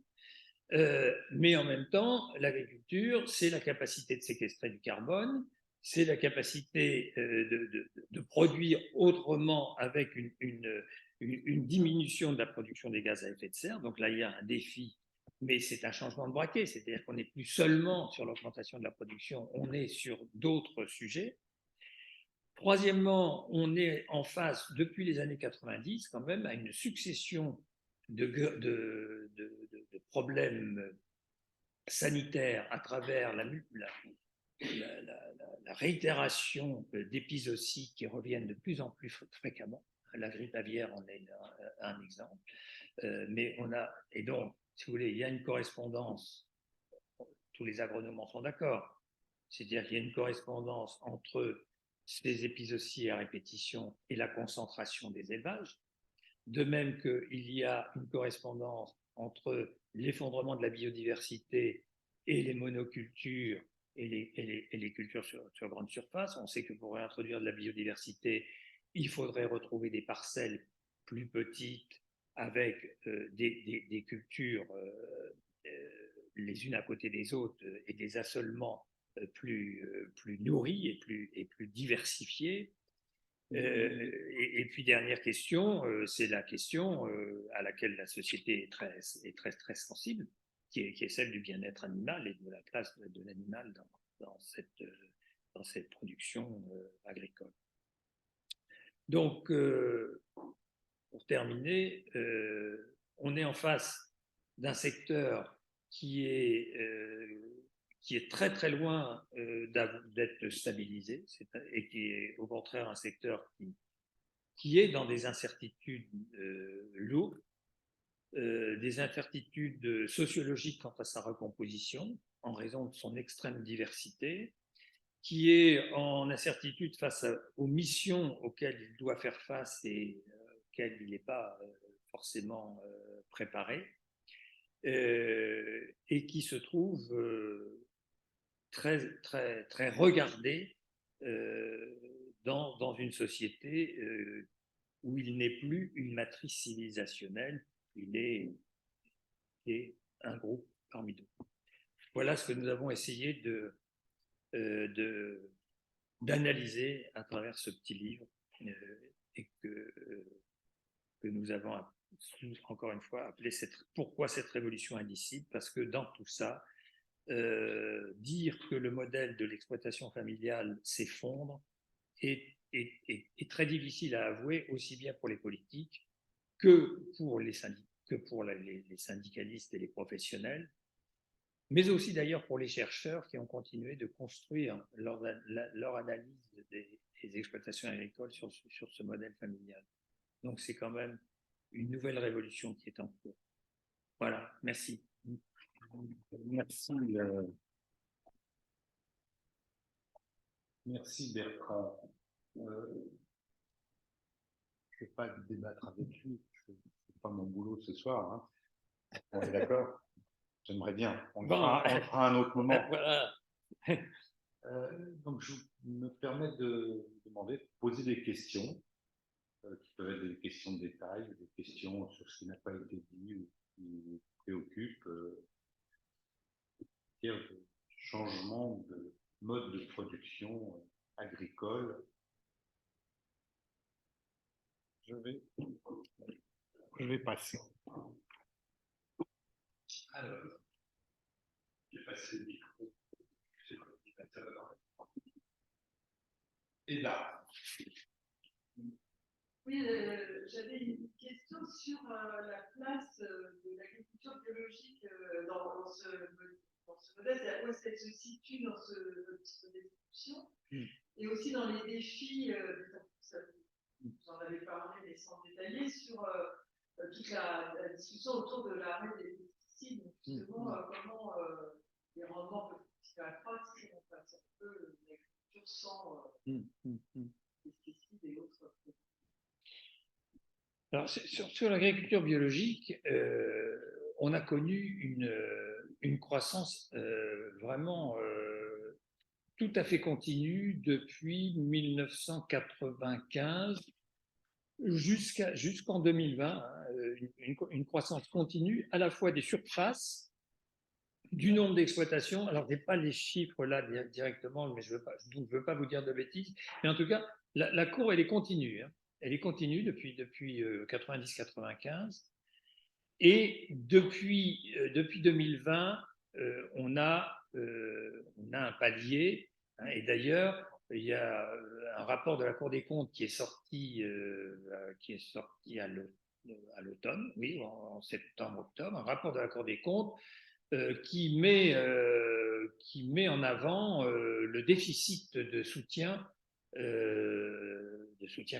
Mais en même temps, l'agriculture, c'est la capacité de séquestrer du carbone, c'est la capacité de produire autrement avec une diminution de la production des gaz à effet de serre. Donc là, il y a un défi, mais c'est un changement de braquet, c'est-à-dire qu'on n'est plus seulement sur l'augmentation de la production, on est sur d'autres sujets. Troisièmement, on est en face, depuis les années 90, quand même, à une succession de problèmes sanitaires à travers la réitération d'épizooties qui reviennent de plus en plus fréquemment. La grippe aviaire en est un exemple. Mais on a, et donc, si vous voulez, il y a une correspondance, tous les agronomes en sont d'accord, c'est-à-dire qu'il y a une correspondance entre ces épizooties à répétition et la concentration des élevages, de même qu'il y a une correspondance entre l'effondrement de la biodiversité et les monocultures et les cultures sur grande surface. On sait que pour réintroduire de la biodiversité, il faudrait retrouver des parcelles plus petites avec des cultures les unes à côté des autres et des assolements plus nourris et plus diversifiés. Et puis, dernière question, c'est la question à laquelle la société est très sensible, qui est celle du bien-être animal et de la place de l'animal dans cette production agricole. Donc, pour terminer, on est en face d'un secteur qui est très loin d'être stabilisé et qui est au contraire un secteur qui est dans des incertitudes lourdes, des incertitudes sociologiques quant à sa recomposition en raison de son extrême diversité, qui est en incertitude face aux missions auxquelles il doit faire face et auxquelles il n'est pas forcément préparé, et qui se trouve très regardé dans une société où il n'est plus une matrice civilisationnelle, il est un groupe parmi d'autres. Voilà ce que nous avons essayé d'analyser à travers ce petit livre et que nous avons encore une fois appelé pourquoi cette révolution indicible, parce que dans tout ça, dire que le modèle de l'exploitation familiale s'effondre est très difficile à avouer, aussi bien pour les politiques que pour les syndicalistes et les professionnels, mais aussi d'ailleurs pour les chercheurs qui ont continué de construire leur analyse des exploitations agricoles sur ce modèle familial. Donc c'est quand même une nouvelle révolution qui est en cours. Voilà, merci. Merci. Merci Bertrand. Je ne vais pas débattre avec lui, ce n'est pas mon boulot ce soir. Hein. On est d'accord? J'aimerais bien. On fera un autre moment. Voilà. Donc je me permets de demander, de poser des questions, qui peuvent être des questions de détail, des questions sur ce qui n'a pas été dit ou qui préoccupent, de changement de mode de production agricole. Je vais passer. Alors, je vais passer le micro. C'est l'ordinateur. Et là. Oui, j'avais une question sur la place de l'agriculture biologique dans ce modèle, où est-ce qu'elle se situe dans cette discussion, et aussi dans les défis, vous en avez parlé, mais sans détailler, sur toute la discussion autour de l'arrêt des pesticides, justement, comment les rendements peuvent continuer à croître si on passe un peu l'agriculture sans pesticides et autres produits. Alors, sur l'agriculture biologique, on a connu une croissance vraiment tout à fait continue depuis 1995 jusqu'en 2020, hein, une croissance continue à la fois des surfaces du nombre d'exploitations. Alors, je n'ai pas les chiffres là directement, mais je ne veux pas vous dire de bêtises. Mais en tout cas, la courbe, elle est continue. Hein. Elle est continue depuis 90-95. Et depuis 2020, on a un palier. Hein, et d'ailleurs, il y a un rapport de la Cour des comptes qui est sorti à l'automne, oui, en septembre-octobre, un rapport de la Cour des comptes qui met en avant le déficit de soutien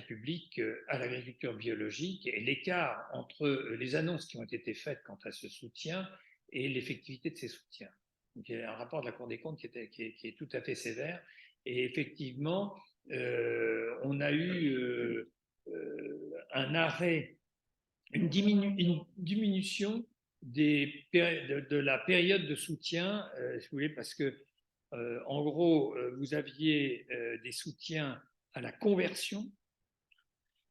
public à l'agriculture biologique et l'écart entre les annonces qui ont été faites quant à ce soutien et l'effectivité de ces soutiens. Donc, il y a un rapport de la Cour des comptes qui est tout à fait sévère. Et effectivement, on a eu un arrêt, une diminution de la période de soutien, si vous voulez, parce que, en gros, vous aviez des soutiens à la conversion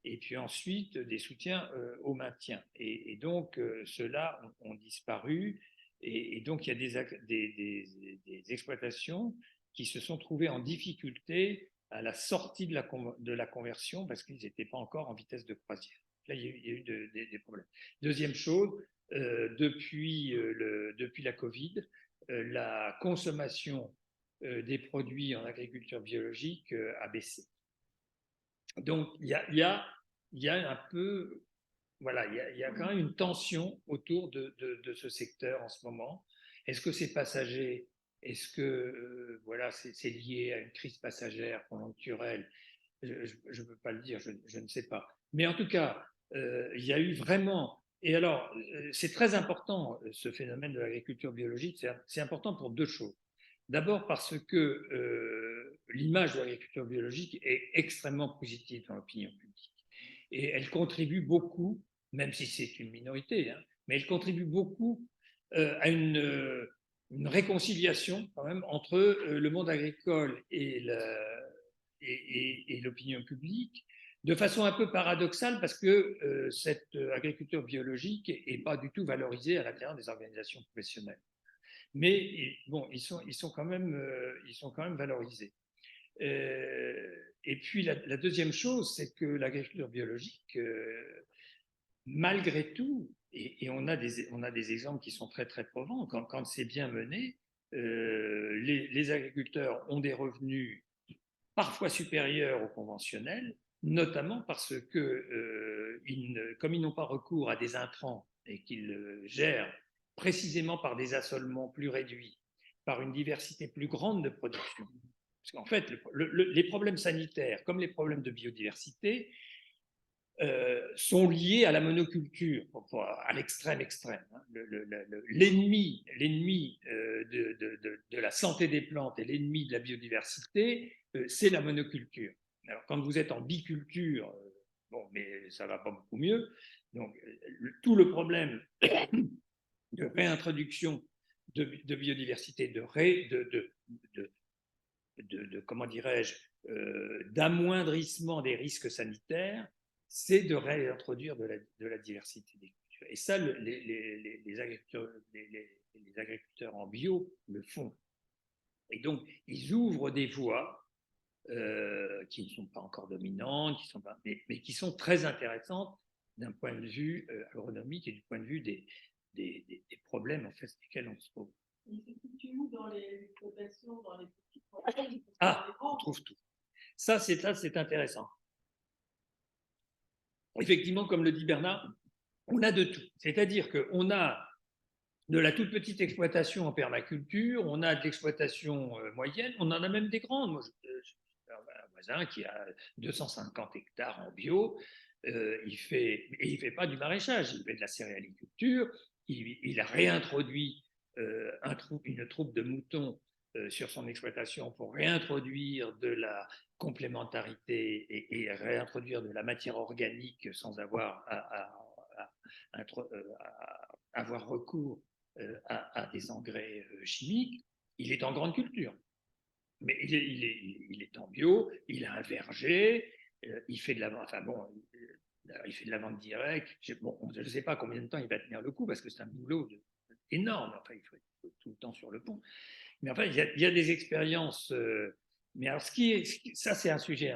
et puis ensuite des soutiens au maintien. Et donc, ceux-là ont disparu. Et donc, il y a des exploitations qui se sont trouvées en difficulté à la sortie de la conversion parce qu'ils n'étaient pas encore en vitesse de croisière. Là, il y a eu des problèmes. Deuxième chose, depuis la Covid, la consommation des produits en agriculture biologique a baissé. Donc, il y a un peu, voilà, il y a quand même une tension autour de ce secteur en ce moment. Est-ce que c'est passager? Est-ce que voilà, c'est lié à une crise passagère conjoncturelle? Je ne peux pas le dire, je ne sais pas. Mais en tout cas, il y a eu vraiment. Et alors, c'est très important, ce phénomène de l'agriculture biologique, c'est important pour deux choses. D'abord parce que l'image de l'agriculture biologique est extrêmement positive dans l'opinion publique. Et elle contribue beaucoup, même si c'est une minorité, hein, mais elle contribue beaucoup à une réconciliation quand même entre le monde agricole et l'opinion publique, de façon un peu paradoxale parce que cette agriculture biologique n'est pas du tout valorisée à l'intérieur des organisations professionnelles. Mais bon, ils sont quand même valorisés. Et puis la deuxième chose, c'est que l'agriculture biologique, malgré tout, et on a des exemples qui sont très très probants, quand c'est bien mené, les agriculteurs ont des revenus parfois supérieurs aux conventionnels, notamment parce que, comme ils n'ont pas recours à des intrants et qu'ils gèrent précisément par des assolements plus réduits, par une diversité plus grande de production. Parce qu'en fait, les problèmes sanitaires, comme les problèmes de biodiversité, sont liés à la monoculture, à l'extrême. Hein. L'ennemi de la santé des plantes et l'ennemi de la biodiversité, c'est la monoculture. Alors, quand vous êtes en biculture, bon, mais ça ne va pas beaucoup mieux. Donc, tout le problème de réintroduction de biodiversité, comment dirais-je, d'amoindrissement des risques sanitaires, c'est de réintroduire de la diversité des cultures. Et ça, les agriculteurs en bio le font. Et donc, ils ouvrent des voies qui ne sont pas encore dominantes, mais qui sont très intéressantes d'un point de vue agronomique et du point de vue des problèmes en fait, desquels on se trouve. Il se situe où dans les exploitations, dans les petits problèmes? On trouve tout. Ça, c'est intéressant. Effectivement, comme le dit Bernard, on a de tout. C'est-à-dire qu'on a de la toute petite exploitation en permaculture, on a de l'exploitation moyenne, on en a même des grandes. Moi, j'ai un voisin qui a 250 hectares en bio, il fait pas du maraîchage, il fait de la céréaliculture, il a réintroduit une troupe de moutons sur son exploitation pour réintroduire de la complémentarité et réintroduire de la matière organique sans avoir avoir recours à des engrais chimiques. Il est en grande culture, mais il est en bio, il a un verger, il fait de la vente, enfin bon, il fait de la vente directe. Bon, je ne sais pas combien de temps il va tenir le coup parce que c'est un boulot énorme. Enfin, il faut être tout le temps sur le pont. Mais enfin, il y a des expériences. Mais alors, ça, c'est un sujet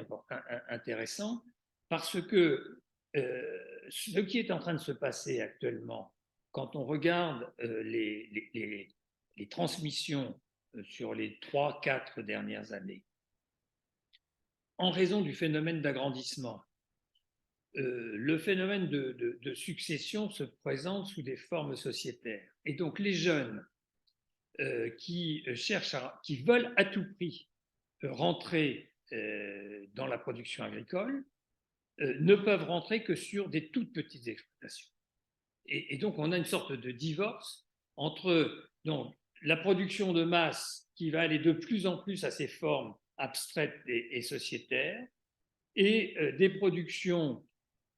intéressant parce que ce qui est en train de se passer actuellement, quand on regarde les transmissions sur les 3-4 dernières années, en raison du phénomène d'agrandissement, le phénomène de succession se présente sous des formes sociétaires. Et donc, les jeunes qui veulent à tout prix rentrer dans la production agricole ne peuvent rentrer que sur des toutes petites exploitations. Et donc, on a une sorte de divorce entre donc, la production de masse qui va aller de plus en plus à ces formes abstraites et sociétaires et des productions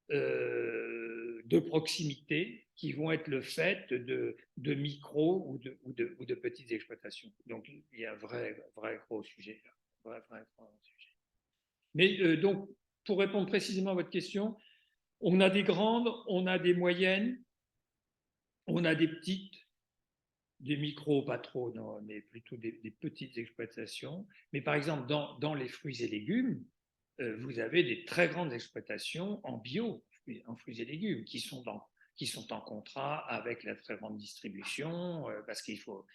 de proximité qui vont être le fait de micro ou de petites exploitations. Donc, il y a un vrai gros sujet là. Vrai gros sujet. Mais donc, pour répondre précisément à votre question, on a des grandes, on a des moyennes, on a des petites, des micros, pas trop, non, mais plutôt des petites exploitations. Mais par exemple, dans les fruits et légumes, vous avez des très grandes exploitations en bio, en fruits et légumes, qui sont en contrat avec la très grande distribution, parce qu'il faut.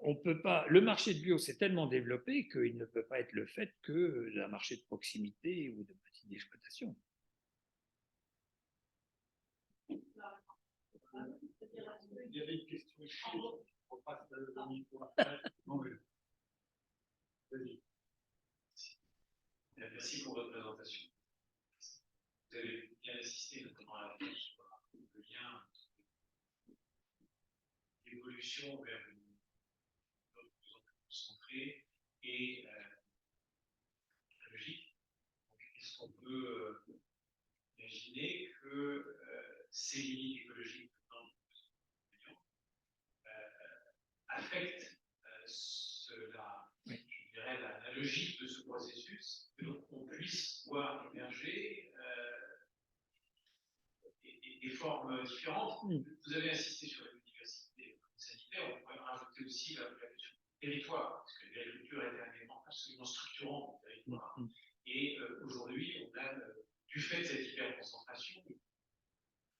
On peut pas. Le marché de bio s'est tellement développé qu'il ne peut pas être le fait que d'un marché de proximité ou de petites exploitations. Il y avait une question ici. On passe le micro après. Vas-y. Merci pour votre présentation. Vous avez bien insisté notamment à la fin sur le lien entre l'évolution vers une mode de plus en plus concentrée et la logique. Est-ce qu'on peut imaginer que ces limites écologiques affectent la logique de ce processus, que donc on puisse voir émerger des formes différentes. Vous avez insisté sur la biodiversité sanitaire, on pourrait rajouter aussi la question du territoire, parce que l'agriculture est un élément absolument structurant du territoire. Et aujourd'hui, on a, du fait de cette hyperconcentration,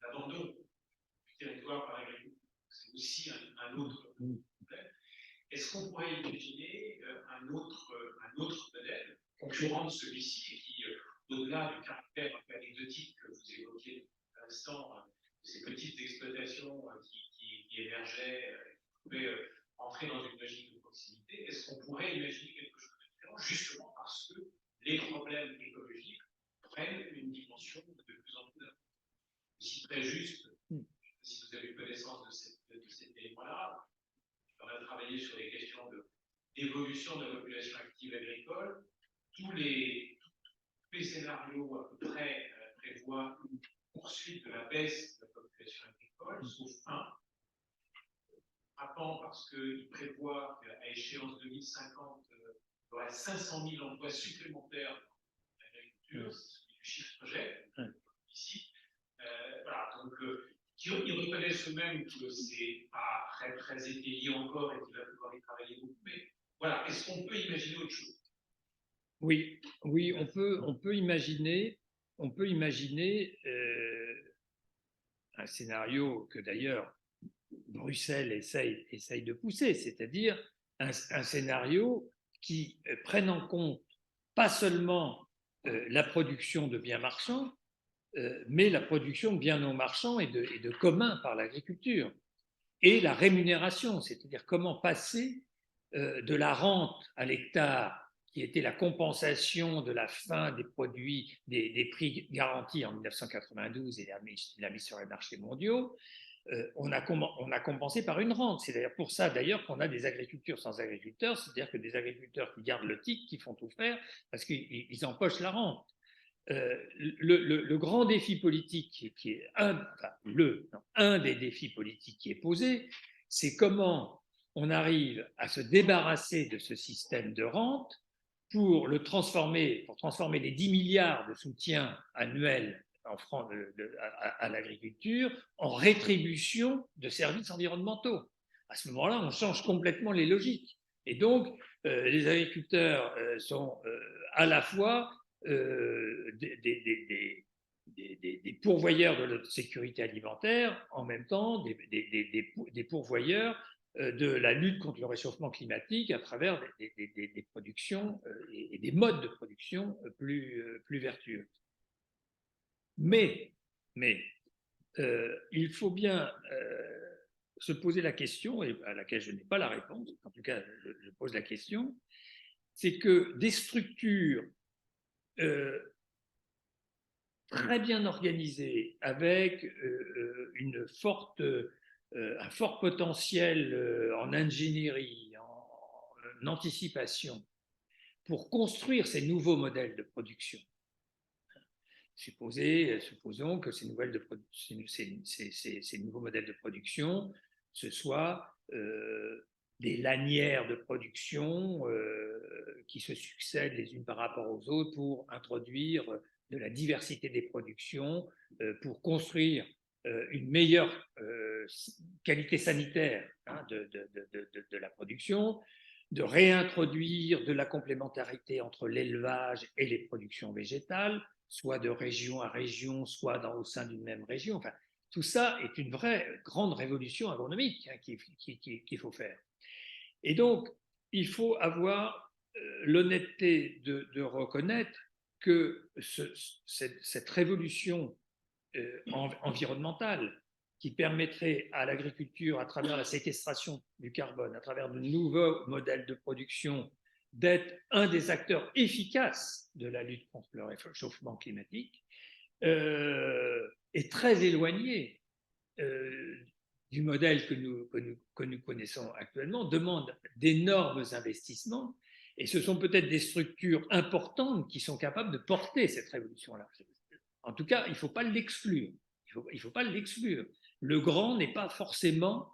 l'abandon du territoire par l'agriculture. C'est aussi un autre problème. Est-ce qu'on pourrait imaginer un autre modèle concurrent de celui-ci et qui, au-delà du caractère un peu anecdotique que vous évoquiez à l'instant, ces petites exploitations qui émergeaient, qui pouvaient entrer dans une logique de proximité, est-ce qu'on pourrait imaginer quelque chose de différent, justement parce que les problèmes écologiques prennent une dimension de plus en plus importante? Si très juste, si vous avez connaissance de cet élément-là, on a travaillé sur les questions d'évolution de la population active agricole. Tous les scénarios à peu près prévoient une poursuite de la baisse de la population agricole, sauf un, frappant parce qu'il prévoit qu'à échéance 2050, il y aurait 500 000 emplois supplémentaires dans l'agriculture, c'est du chiffre projet, ici. Voilà, donc ils reconnaissent eux-mêmes que c'est pas très étayé encore et qu'il va falloir y travailler beaucoup. Mais voilà, est-ce qu'on peut imaginer autre chose? Oui, on peut imaginer un scénario que d'ailleurs Bruxelles essaye de pousser, c'est-à-dire un scénario qui prenne en compte pas seulement la production de biens marchands, mais la production de biens non marchands et de communs par l'agriculture, et la rémunération, c'est-à-dire comment passer de la rente à l'hectare, qui était la compensation de la fin des produits, des prix garantis en 1992 et la mise sur les marchés mondiaux, on a compensé par une rente. C'est d'ailleurs pour ça d'ailleurs qu'on a des agricultures sans agriculteurs, c'est-à-dire que des agriculteurs qui gardent le titre, qui font tout faire, parce qu'ils empochent la rente. Le grand défi politique qui est un des défis politiques qui est posé, c'est comment on arrive à se débarrasser de ce système de rente pour transformer les 10 milliards de soutien annuel à l'agriculture en rétribution de services environnementaux. À ce moment-là, on change complètement les logiques. Et donc, les agriculteurs sont à la fois des pourvoyeurs de notre sécurité alimentaire, en même temps des pourvoyeurs de la lutte contre le réchauffement climatique à travers des productions et des modes de production plus vertueux. Mais il faut bien se poser la question, et à laquelle je n'ai pas la réponse, en tout cas je pose la question, c'est que des structures très bien organisées, avec un fort potentiel en ingénierie, en anticipation, pour construire ces nouveaux modèles de production. Supposons que ces nouveaux modèles de production, ce soient des lanières de production qui se succèdent les unes par rapport aux autres pour introduire de la diversité des productions, pour construire une meilleure qualité sanitaire de la production, de réintroduire de la complémentarité entre l'élevage et les productions végétales, soit de région à région, soit au sein d'une même région. Enfin, tout ça est une vraie grande révolution agronomique qu'il faut faire. Et donc, il faut avoir l'honnêteté de reconnaître que cette révolution environnementale qui permettrait à l'agriculture, à travers la séquestration du carbone, à travers de nouveaux modèles de production, d'être un des acteurs efficaces de la lutte contre le réchauffement climatique, est très éloignée du modèle que nous connaissons actuellement, demande d'énormes investissements, et ce sont peut-être des structures importantes qui sont capables de porter cette révolution-là. En tout cas, il ne faut pas l'exclure. Il ne faut pas l'exclure. Le grand n'est pas forcément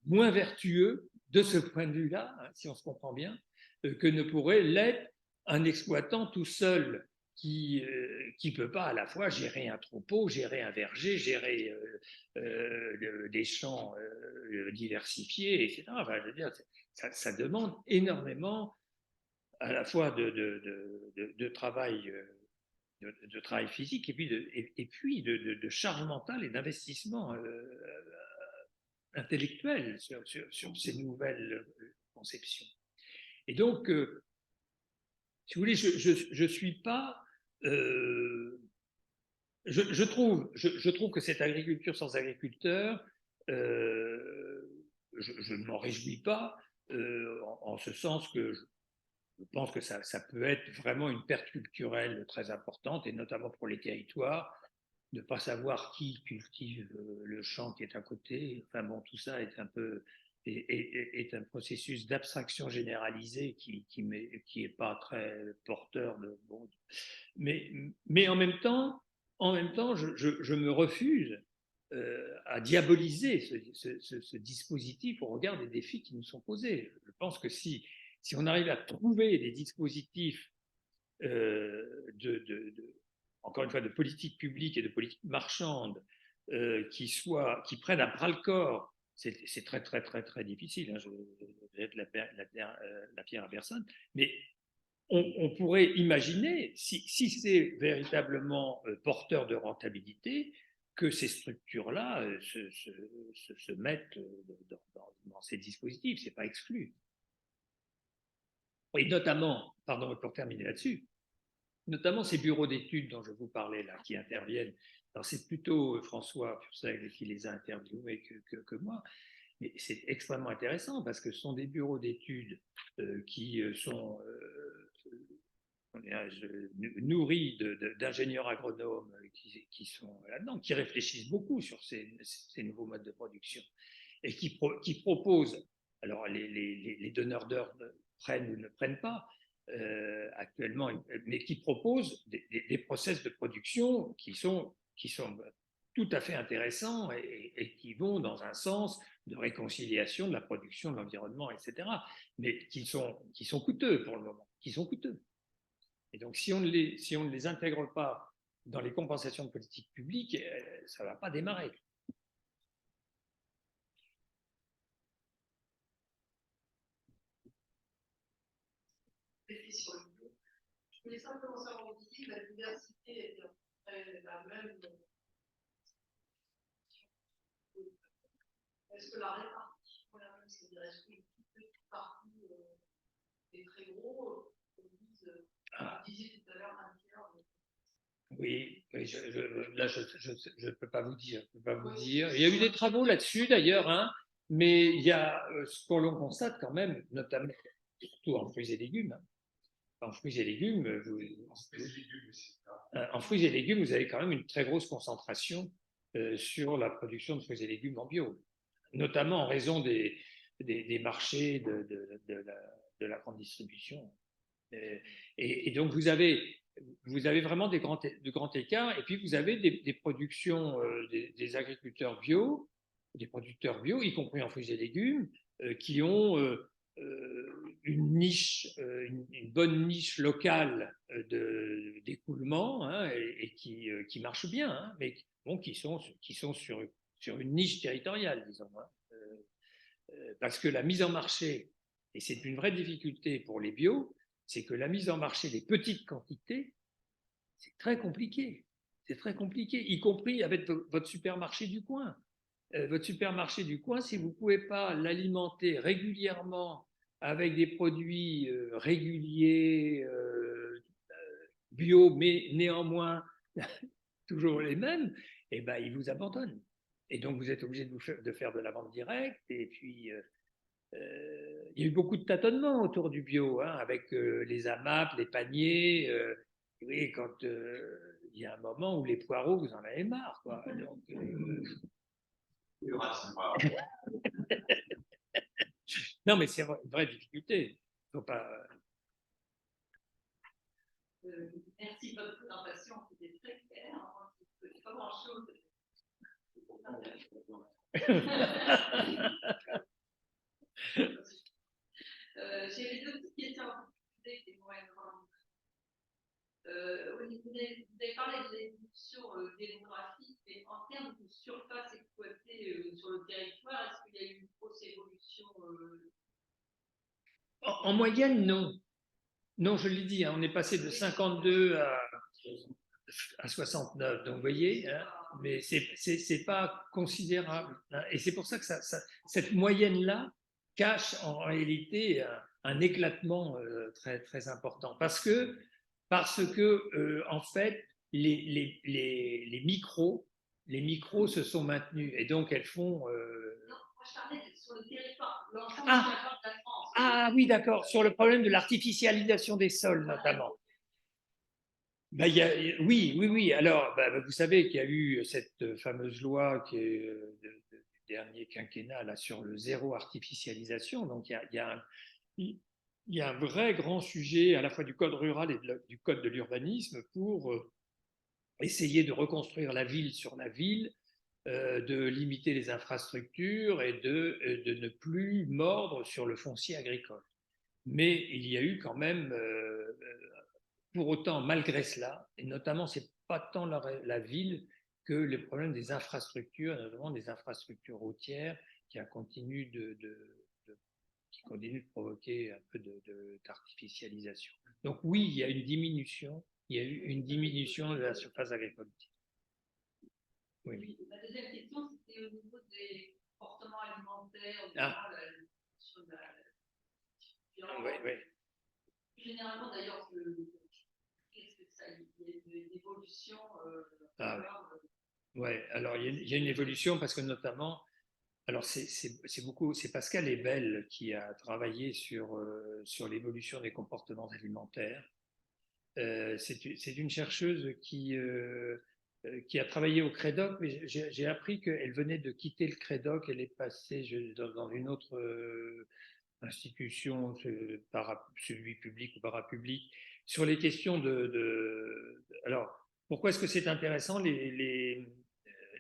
moins vertueux de ce point de vue-là, hein, si on se comprend bien, que ne pourrait l'être un exploitant tout seul qui ne peut pas à la fois gérer un troupeau, gérer un verger, gérer des champs diversifiés, etc. Enfin, je veux dire, ça demande énormément à la fois de travail. De travail physique et puis de charge mentale et d'investissement intellectuel sur ces nouvelles conceptions. Et donc, si vous voulez, je suis pas... je trouve que cette agriculture sans agriculteurs, je ne m'en réjouis pas, en ce sens que je pense que ça peut être vraiment une perte culturelle très importante, et notamment pour les territoires, de ne pas savoir qui cultive le champ qui est à côté. Enfin bon, tout ça est un processus d'abstraction généralisée qui est pas très porteur de... Bon. Mais en même temps, je me refuse à diaboliser ce dispositif au regard des défis qui nous sont posés. Je pense que si on arrive à trouver des dispositifs encore une fois, de politique publique et de politique marchande qui prennent à bras le corps, c'est très, très, très, très difficile. Hein, je jette la pierre à personne, mais on pourrait imaginer, si c'est véritablement porteur de rentabilité, que ces structures-là se mettent dans ces dispositifs, ce n'est pas exclu. Et notamment, pardon, pour terminer là-dessus, notamment ces bureaux d'études dont je vous parlais là, qui interviennent. Alors c'est plutôt François Purseigle qui les a interviewés que moi, mais c'est extrêmement intéressant parce que ce sont des bureaux d'études qui sont nourris d'ingénieurs agronomes qui sont là-dedans, qui réfléchissent beaucoup sur ces nouveaux modes de production et qui proposent, alors les donneurs d'ordre prennent ou ne prennent pas, actuellement, mais qui proposent des process de production qui sont tout à fait intéressants et qui vont dans un sens de réconciliation de la production, de l'environnement, etc., mais qui sont coûteux pour le moment, qui sont coûteux. Et donc, si on ne les intègre pas dans les compensations de politique publique, ça ne va pas démarrer. Sur le bio. Je voulais simplement savoir, on dit que la diversité est la même. Est-ce que la répartition est la même? C'est-à-dire, est-ce qu'une petite partie est très gros, vous disiez tout à l'heure un tiers. Oui, là, je ne peux pas vous dire. Il y a eu des travaux là-dessus, d'ailleurs, hein, mais il y a ce que l'on constate quand même, notamment, surtout en fruits et légumes. En fruits et légumes, en fruits et légumes, vous avez quand même une très grosse concentration sur la production de fruits et légumes en bio, notamment en raison des marchés de la grande distribution. Et donc, vous avez vraiment de grands écarts, et puis vous avez des productions des agriculteurs bio, des producteurs bio, y compris en fruits et légumes, qui ont une niche, une bonne niche locale d'écoulement, hein, et qui marchent bien, hein, mais bon, qui sont sur une niche territoriale, disons. Hein. Parce que la mise en marché, et c'est une vraie difficulté pour les bio, c'est que la mise en marché des petites quantités, c'est très compliqué. C'est très compliqué, y compris avec votre supermarché du coin. Votre supermarché du coin, si vous ne pouvez pas l'alimenter régulièrement avec des produits réguliers, bio, mais néanmoins toujours les mêmes, eh ben, ils vous abandonnent. Et donc, vous êtes obligé de faire de la vente directe. Et puis, il y a eu beaucoup de tâtonnements autour du bio, hein, avec les AMAP, les paniers. Oui, quand il y a un moment où les poireaux, vous en avez marre, quoi. Donc, non, mais c'est une vraie difficulté. Faut pas. Merci de votre présentation, c'était très clair. Je ne sais pas grand-chose. J'ai deux petites questions qui vont être grandes. Vous avez parlé de l'évolution démographique, mais en termes de surface exploitée sur le territoire, est-ce qu'il y a eu une grosse évolution En moyenne, non. Non, je l'ai dit, hein, on est passé de 52 à 69. Donc, vous voyez, hein, mais c'est pas considérable. Hein, et c'est pour ça que cette moyenne-là cache en réalité un éclatement très, très important. Parce que en fait, les micros se sont maintenus. Et donc, elles font. Non, moi je parlais sur le territoire, l'ensemble Ah, du territoire de la France. Ah oui, d'accord, sur le problème de l'artificialisation des sols notamment. Ben, oui. Alors, vous savez qu'il y a eu cette fameuse loi qui est du dernier quinquennat là, sur le zéro artificialisation. Donc, il y a un vrai grand sujet à la fois du code rural et du code de l'urbanisme pour essayer de reconstruire la ville sur la ville, de limiter les infrastructures et de ne plus mordre sur le foncier agricole. Mais il y a eu quand même, pour autant, malgré cela, et notamment, ce n'est pas tant la ville que les problèmes des infrastructures, notamment des infrastructures routières, qui continuent de provoquer un peu d'artificialisation. Donc oui, il y a eu une diminution de la surface agricole. Oui. La deuxième question, c'était au niveau des comportements alimentaires, sur oui. Généralement, d'ailleurs, qu'est-ce que ça il y a une évolution alors il y a une évolution parce que notamment, alors c'est Pascal Ebel qui a travaillé sur l'évolution des comportements alimentaires. C'est une chercheuse qui a travaillé au CREDOC, mais j'ai appris qu'elle venait de quitter le CREDOC, elle est passée dans une autre institution, celui public ou parapublic, sur les questions alors, pourquoi est-ce que c'est intéressant les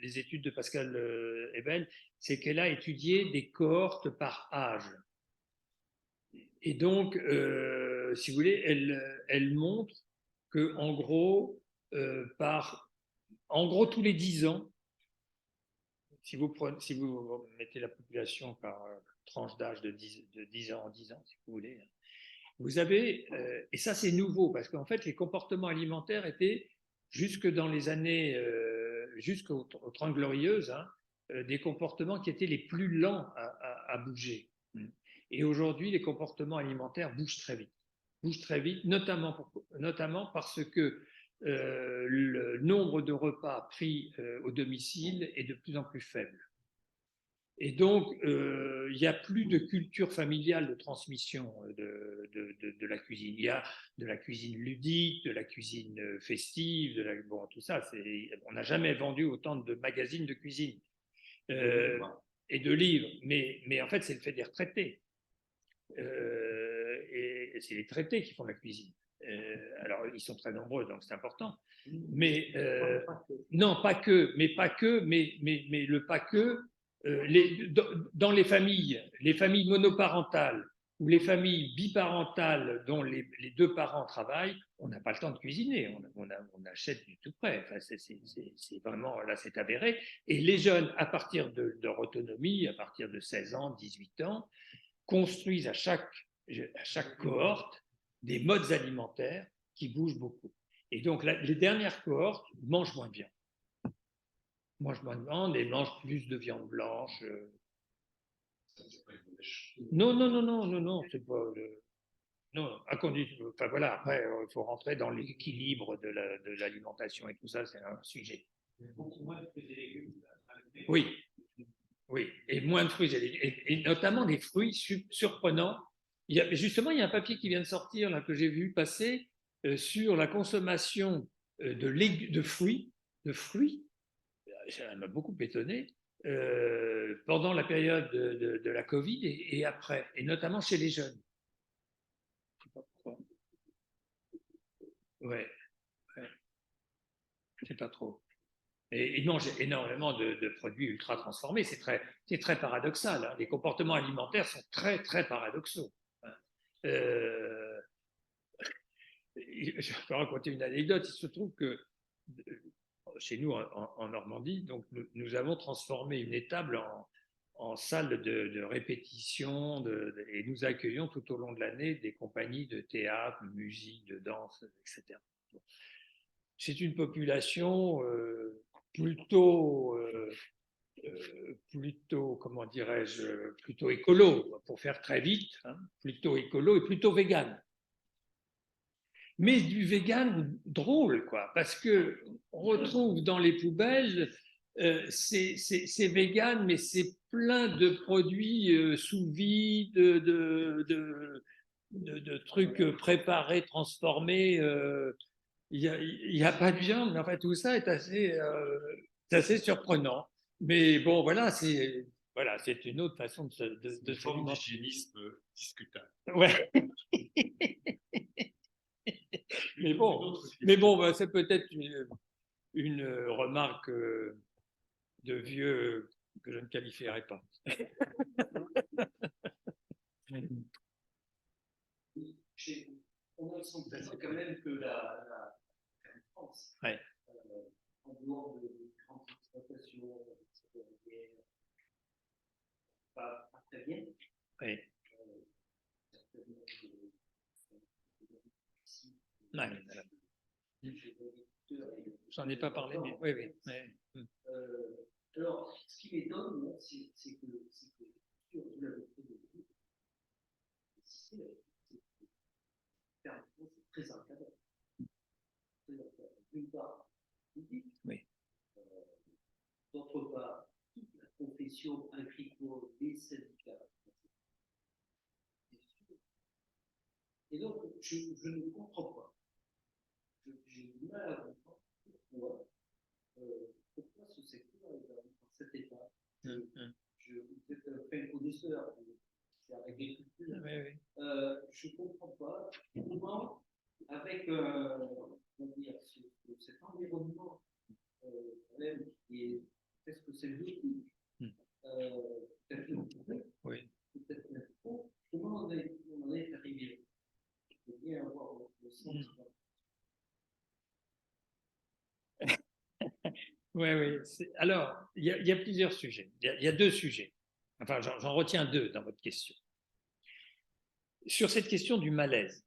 études de Pascal Ebel? C'est qu'elle a étudié des cohortes par âge. Et donc, si vous voulez, elle montre que, en gros, tous les 10 ans, si vous mettez la population par tranche d'âge de 10 ans en 10 ans, si vous voulez, vous avez, et ça c'est nouveau, parce qu'en fait les comportements alimentaires étaient, jusque dans les années, jusqu'aux 30 Glorieuses, hein, des comportements qui étaient les plus lents à bouger. Et aujourd'hui, les comportements alimentaires bougent très vite, notamment parce que le nombre de repas pris au domicile est de plus en plus faible. Et donc, il n'y a plus de culture familiale de transmission de la cuisine. Il y a de la cuisine ludique, de la cuisine festive, bon, tout ça. On n'a jamais vendu autant de magazines de cuisine et de livres. Mais en fait, c'est le fait des retraités. Et c'est les traités qui font la cuisine. Alors, ils sont très nombreux, donc c'est important. Mais non, pas que, mais le pas que. Dans les familles monoparentales ou les familles biparentales dont les deux parents travaillent, on n'a pas le temps de cuisiner, on achète du tout prêt. Enfin, c'est vraiment, là, c'est avéré. Et les jeunes, à partir de leur autonomie, à partir de 16 ans, 18 ans, construisent à chaque cohorte des modes alimentaires qui bougent beaucoup. Et donc, les dernières cohortes mangent moins bien. Mangent moins de viande et mangent plus de viande blanche. Non, c'est pas. Non, à condition. Enfin voilà, après, il faut rentrer dans l'équilibre de l'alimentation et tout ça, c'est un sujet. Beaucoup moins de fruits et légumes. Oui, et moins de fruits et légumes, et notamment des fruits surprenants. Justement, il y a un papier qui vient de sortir là, que j'ai vu passer sur la consommation de fruits. Ça m'a beaucoup étonné, pendant la période de la Covid et après, et notamment chez les jeunes. Je sais pas pourquoi. Ouais. Je sais pas trop. Et ils mangent énormément de produits ultra transformés. C'est très paradoxal. Hein. Les comportements alimentaires sont très, très paradoxaux. Hein. Je peux raconter une anecdote. Il se trouve que chez nous, en Normandie, donc nous avons transformé une étable en salle de répétition et nous accueillons tout au long de l'année des compagnies de théâtre, de musique, de danse, etc. C'est une population plutôt, comment dirais-je, plutôt écolo, pour faire très vite, hein, plutôt écolo et plutôt vegan. Mais du vegan drôle, quoi, parce que on retrouve dans les poubelles, c'est vegan, mais c'est plein de produits sous vide, de trucs préparés, transformés. Il y a pas de viande, mais en fait, tout ça est assez surprenant. Mais bon, voilà, c'est une autre façon de se forme d'hygiénisme discutable. Ouais. Mais bon, bah, c'est peut-être une remarque de vieux que je ne qualifierais pas. On a le sentiment quand même que la France, Ouais. en dehors de grandes exploitations, pas très bien. Oui. J'en ai pas parlé, mais oui. Alors, ce qui m'étonne, c'est que sur la c'est très encadré. D'une part, oui. D'autre part, toute la profession agricole, les syndicats. Et donc, je ne comprends pas. J'ai du mal à comprendre pourquoi ce secteur est dans cet état. Vous êtes un fin connaisseur, c'est avec l'agriculture. Je ne comprends pas comment, avec cet environnement même qui est presque symbiotique, peut-être peut-être même trop, comment on en est arrivé? Je veux bien avoir le sentiment. Oui, oui. Alors, il y a plusieurs sujets. Il y a deux sujets. Enfin, j'en retiens deux dans votre question. Sur cette question du malaise.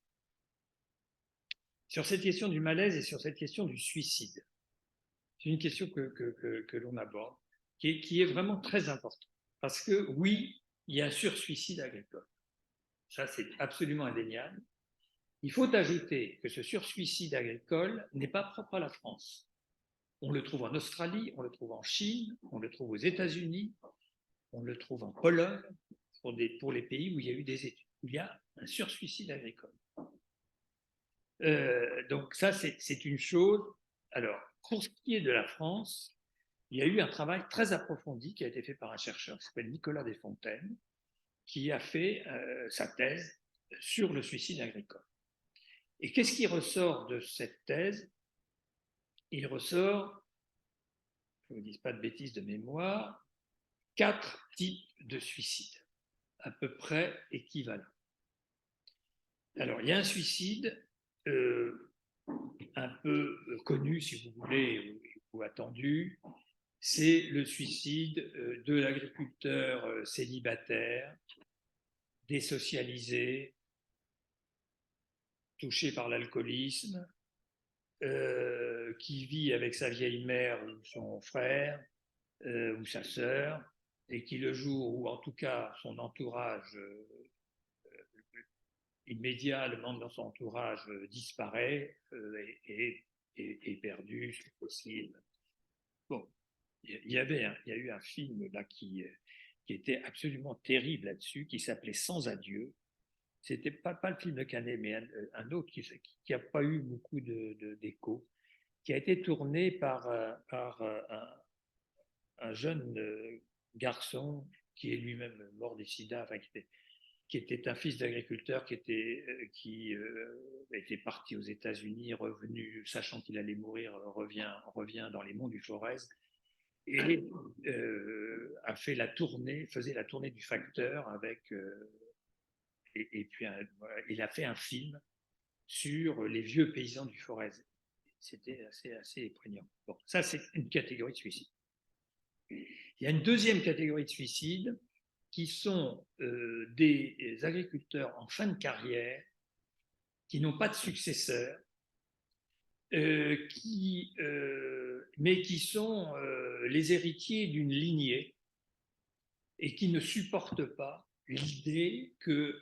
Sur cette question du malaise et sur cette question du suicide. C'est une question que l'on aborde, qui est vraiment très importante. Parce que oui, il y a un sursuicide agricole. Ça, c'est absolument indéniable. Il faut ajouter que ce sursuicide agricole n'est pas propre à la France. On le trouve en Australie, on le trouve en Chine, on le trouve aux États-Unis, on le trouve en Pologne, pour les pays où il y a eu des études, où il y a un sursuicide agricole. Donc ça, c'est une chose. Alors, pour ce qui est de la France, il y a eu un travail très approfondi qui a été fait par un chercheur qui s'appelle Nicolas Desfontaines, qui a fait sa thèse sur le suicide agricole. Et qu'est-ce qui ressort de cette thèse? Il ressort, je ne vous dis pas de bêtises de mémoire, 4 types de suicides, à peu près équivalents. Alors, il y a un suicide un peu connu, si vous voulez, ou attendu, c'est le suicide de l'agriculteur célibataire, désocialisé, touché par l'alcoolisme, qui vit avec sa vieille mère ou son frère ou sa sœur, et qui le jour où en tout cas son entourage immédiat, le membre de son entourage disparaît et est perdu, c'est possible. Bon, il y a eu un film là qui était absolument terrible là-dessus, qui s'appelait Sans adieu. C'était pas le film de Canet, mais un autre qui n'a pas eu beaucoup d'écho, qui a été tourné par un jeune garçon qui est lui-même mort des sida, enfin, qui était un fils d'agriculteur qui était parti aux États-Unis, revenu, sachant qu'il allait mourir, revient dans les monts du Forez et faisait la tournée du facteur avec et puis voilà, il a fait un film sur les vieux paysans du Forez. C'était assez prégnant. Bon, ça c'est une catégorie de suicide. Il y a une deuxième catégorie de suicide qui sont des agriculteurs en fin de carrière qui n'ont pas de successeurs, mais qui sont les héritiers d'une lignée et qui ne supportent pas l'idée que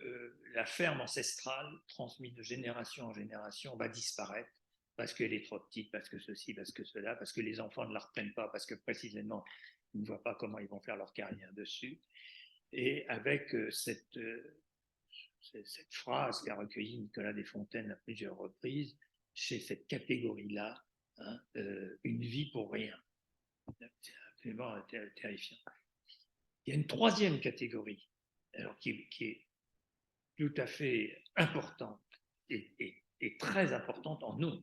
la ferme ancestrale, transmise de génération en génération, va disparaître parce qu'elle est trop petite, parce que ceci, parce que cela, parce que les enfants ne la reprennent pas, parce que précisément, ils ne voient pas comment ils vont faire leur carrière dessus. Et avec cette phrase qu'a recueillie Nicolas Desfontaines à plusieurs reprises, chez cette catégorie-là, hein, une vie pour rien. C'est absolument terrifiant. Il y a une troisième catégorie, alors qui est tout à fait importante et très importante en nous.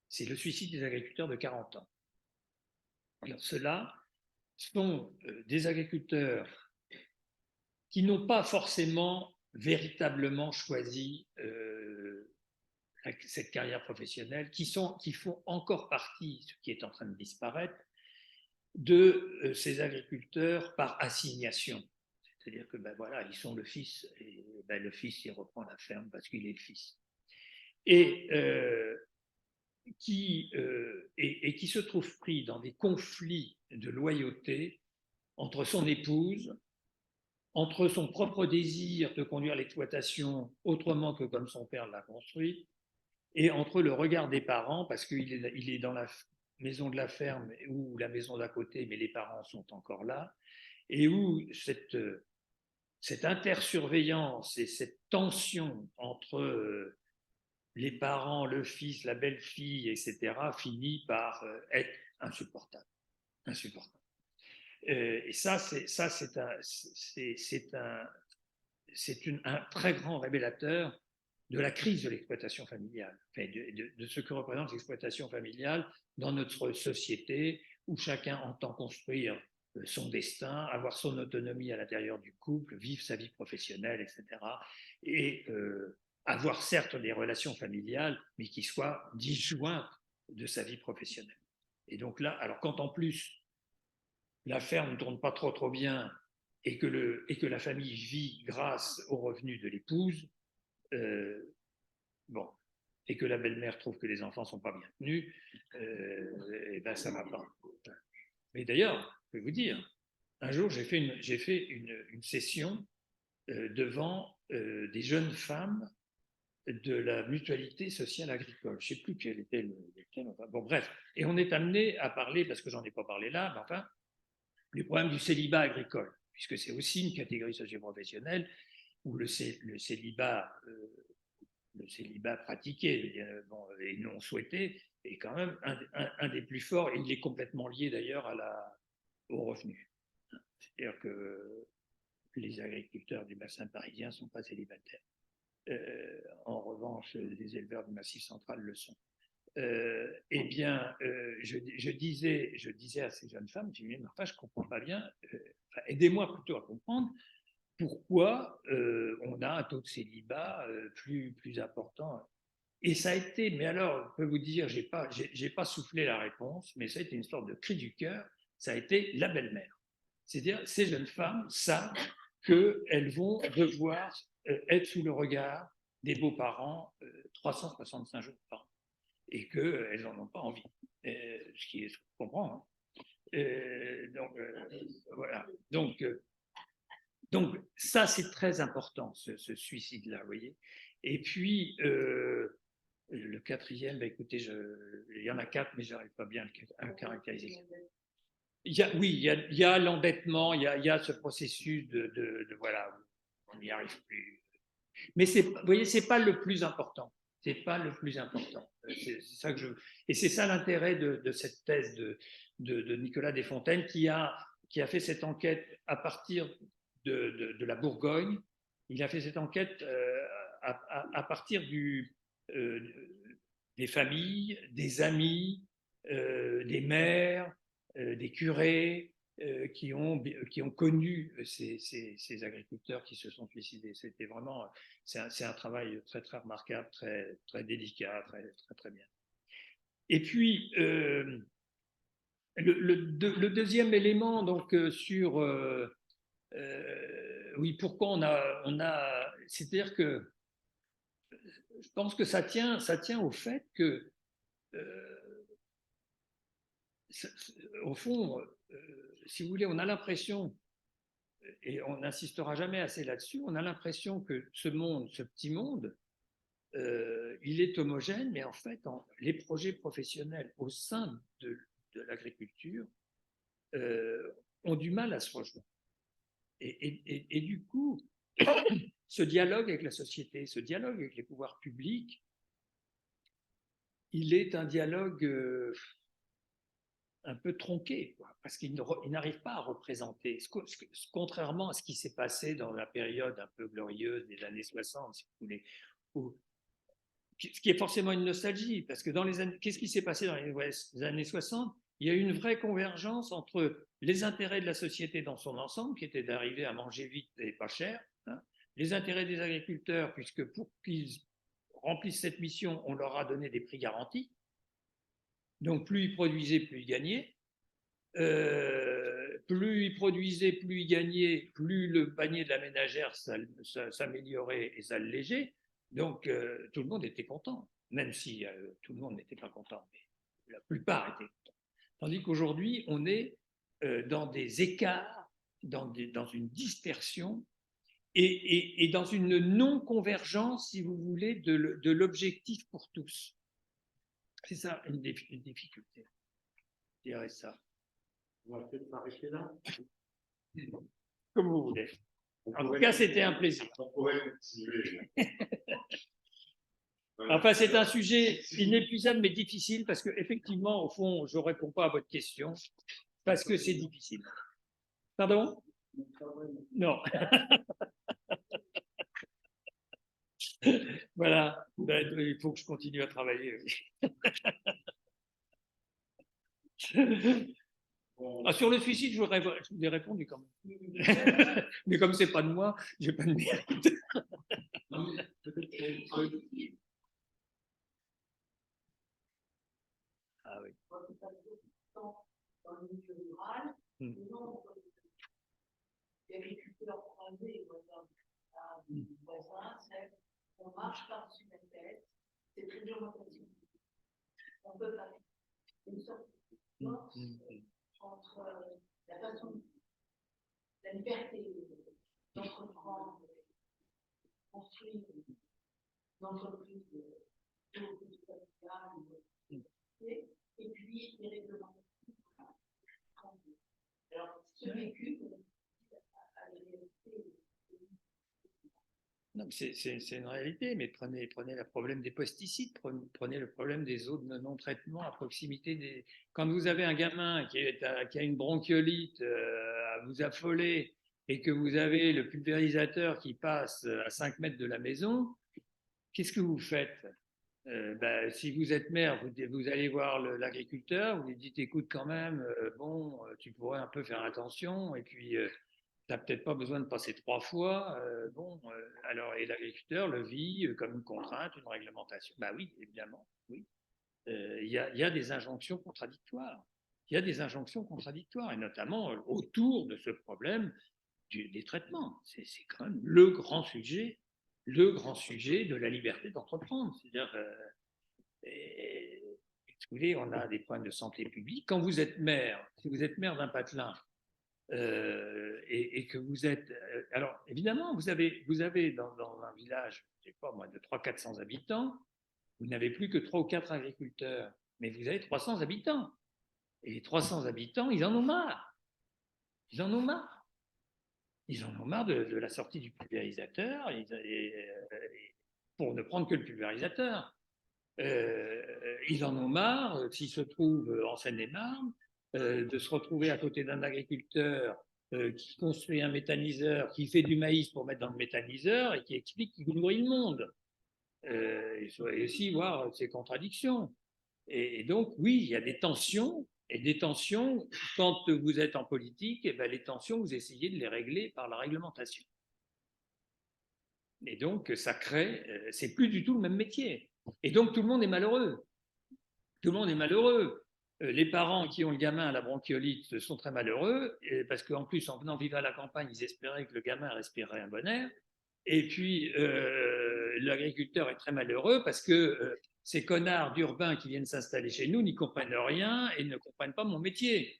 C'est le suicide des agriculteurs de 40 ans. Alors, ceux-là sont des agriculteurs qui n'ont pas forcément véritablement choisi cette carrière professionnelle, qui font encore partie, ce qui est en train de disparaître, de ces agriculteurs par assignation. C'est-à-dire que voilà, ils sont le fils, et le fils il reprend la ferme parce qu'il est le fils. Et qui se trouvent pris dans des conflits de loyauté entre son épouse, entre son propre désir de conduire l'exploitation autrement que comme son père l'a construite, et entre le regard des parents, parce qu'il est dans la maison de la ferme ou la maison d'à côté, mais les parents sont encore là, et où cette intersurveillance et cette tension entre les parents, le fils, la belle-fille, etc., finit par être insupportable. Et ça, c'est un très grand révélateur de la crise de l'exploitation familiale, enfin, de ce que représente l'exploitation familiale dans notre société où chacun entend construire son destin, avoir son autonomie à l'intérieur du couple, vivre sa vie professionnelle, etc. Et avoir certes des relations familiales, mais qui soient disjointes de sa vie professionnelle. Et donc là, alors quand en plus l'affaire ne tourne pas trop bien et que la famille vit grâce aux revenus de l'épouse, bon, et que la belle-mère trouve que les enfants ne sont pas bien tenus, et ben ça ne va pas. Mais d'ailleurs, je vais vous dire, un jour j'ai fait une session devant des jeunes femmes de la mutualité sociale agricole. Je ne sais plus quel était le thème. Enfin, bon, bref. Et on est amené à parler, parce que j'en ai pas parlé là, mais enfin, du problème du célibat agricole, puisque c'est aussi une catégorie socio-professionnelle où le célibat pratiqué bon, et non souhaité est quand même un des plus forts, et il est complètement lié d'ailleurs aux revenus. C'est-à-dire que les agriculteurs du bassin parisien ne sont pas célibataires. En revanche, les éleveurs du Massif central le sont. Eh bien, je disais à ces jeunes femmes, je disais, mais enfin, je ne comprends pas bien, aidez-moi plutôt à comprendre pourquoi on a un taux de célibat plus important. Et ça a été, mais alors, je peux vous dire, je n'ai pas soufflé la réponse, mais ça a été une sorte de cri du cœur, ça a été la belle-mère. C'est-à-dire, ces jeunes femmes savent qu'elles vont devoir être sous le regard des beaux-parents 365 jours par an et qu'elles n'en ont pas envie, ce qui est, je comprends. Donc, voilà. Donc, ça, c'est très important, ce suicide-là, vous voyez. Et puis, le quatrième, bah, écoutez, il y en a 4, mais je n'arrive pas bien à le caractériser. Oui, il y a l'endettement, il y a ce processus de voilà, on n'y arrive plus. Mais vous voyez, c'est pas le plus important. C'est pas le plus important. C'est ça que et c'est ça l'intérêt de cette thèse de Nicolas Desfontaines qui a fait cette enquête à partir de la Bourgogne. Il a fait cette enquête à partir des familles, des amis, des maires, des curés qui ont connu ces agriculteurs qui se sont suicidés. C'était vraiment, c'est un travail très très remarquable, très très délicat, très très très bien. Et puis le deuxième élément donc sur oui, pourquoi on a c'est-à-dire que je pense que ça tient au fait que au fond, si vous voulez, on a l'impression, et on n'insistera jamais assez là-dessus, on a l'impression que ce petit monde, il est homogène, mais en fait, les projets professionnels au sein de l'agriculture ont du mal à se rejoindre. Et du coup, ce dialogue avec la société, ce dialogue avec les pouvoirs publics, il est un dialogue un peu tronqué, quoi, parce qu'il n'arrive pas à représenter, contrairement à ce qui s'est passé dans la période un peu glorieuse des années 60, si vous voulez, ce qui est forcément une nostalgie, parce que qu'est-ce qui s'est passé dans les années 60 ? Il y a eu une vraie convergence entre les intérêts de la société dans son ensemble, qui était d'arriver à manger vite et pas cher, hein, les intérêts des agriculteurs, puisque pour qu'ils remplissent cette mission, on leur a donné des prix garantis. Donc, plus ils produisaient, plus ils gagnaient. Plus ils produisaient, plus ils gagnaient, plus le panier de la ménagère s'améliorait et s'allégeait. Donc, tout le monde était content, même si tout le monde n'était pas content, mais la plupart étaient contents. Tandis qu'aujourd'hui, on est dans des écarts, dans une dispersion et dans une non-convergence, si vous voulez, de l'objectif pour tous. C'est ça une difficulté. Je dirais ça. On va peut-être s'arrêter là. Comme vous voulez. En tout cas, c'était un plaisir. On pourrait continuer. Enfin, c'est un sujet inépuisable mais difficile parce qu'effectivement, au fond, je ne réponds pas à votre question parce que c'est difficile. Pardon ? Non. Voilà. Ben, il faut que je continue à travailler. Ah, sur le suicide, je vous ai répondu quand même. Mais comme ce n'est pas de moi, je n'ai pas de mérite. Non, mais peut-être Ah oui. Quand on passe beaucoup de temps dans le milieu rural, le nombre d'agriculteurs croisés, des voisins, c'est on marche par-dessus la tête, c'est très d'augmentation. On peut faire une sorte de force entre la façon, la liberté d'entreprendre, de construire une entreprise familiale, et puis les réglementations. Alors, ce vécu, à la réalité. Non, c'est une réalité, mais prenez le problème des pesticides, prenez le problème des eaux de non-traitement à proximité des. Quand vous avez un gamin qui a une bronchiolite à vous affoler et que vous avez le pulvérisateur qui passe à 5 mètres de la maison, qu'est-ce que vous faites? Si vous êtes maire, vous allez voir l'agriculteur, vous lui dites écoute quand même, tu pourrais un peu faire attention et puis tu n'as peut-être pas besoin de passer 3 fois. Alors, et l'agriculteur le vit comme une contrainte, une réglementation. Bah oui, évidemment, oui. Il y a des injonctions contradictoires. Il y a des injonctions contradictoires, et notamment autour de ce problème des traitements. C'est quand même le grand sujet de la liberté d'entreprendre. C'est-à-dire, on a des problèmes de santé publique. Quand vous êtes maire, si vous êtes maire d'un patelin, et que vous êtes. Alors, évidemment, vous avez dans un village, je ne sais pas moi, de 300-400 habitants, vous n'avez plus que 3 ou 4 agriculteurs, mais vous avez 300 habitants. Et les 300 habitants, ils en ont marre. Ils en ont marre. Ils en ont marre de la sortie du pulvérisateur, pour ne prendre que le pulvérisateur. Ils en ont marre, s'ils se trouvent en Seine-et-Marne, de se retrouver à côté d'un agriculteur qui construit un méthaniseur, qui fait du maïs pour mettre dans le méthaniseur et qui explique qu'il nourrit le monde. Il faut aussi voir ces contradictions. Et donc, oui, il y a des tensions, et des tensions, quand vous êtes en politique, les tensions, vous essayez de les régler par la réglementation. Et donc, ça crée, c'est plus du tout le même métier. Et donc, tout le monde est malheureux. Tout le monde est malheureux. Les parents qui ont le gamin à la bronchiolite sont très malheureux, parce qu'en plus, en venant vivre à la campagne, ils espéraient que le gamin respirerait un bon air. Et puis, l'agriculteur est très malheureux parce que ces connards d'urbains qui viennent s'installer chez nous n'y comprennent rien et ne comprennent pas mon métier.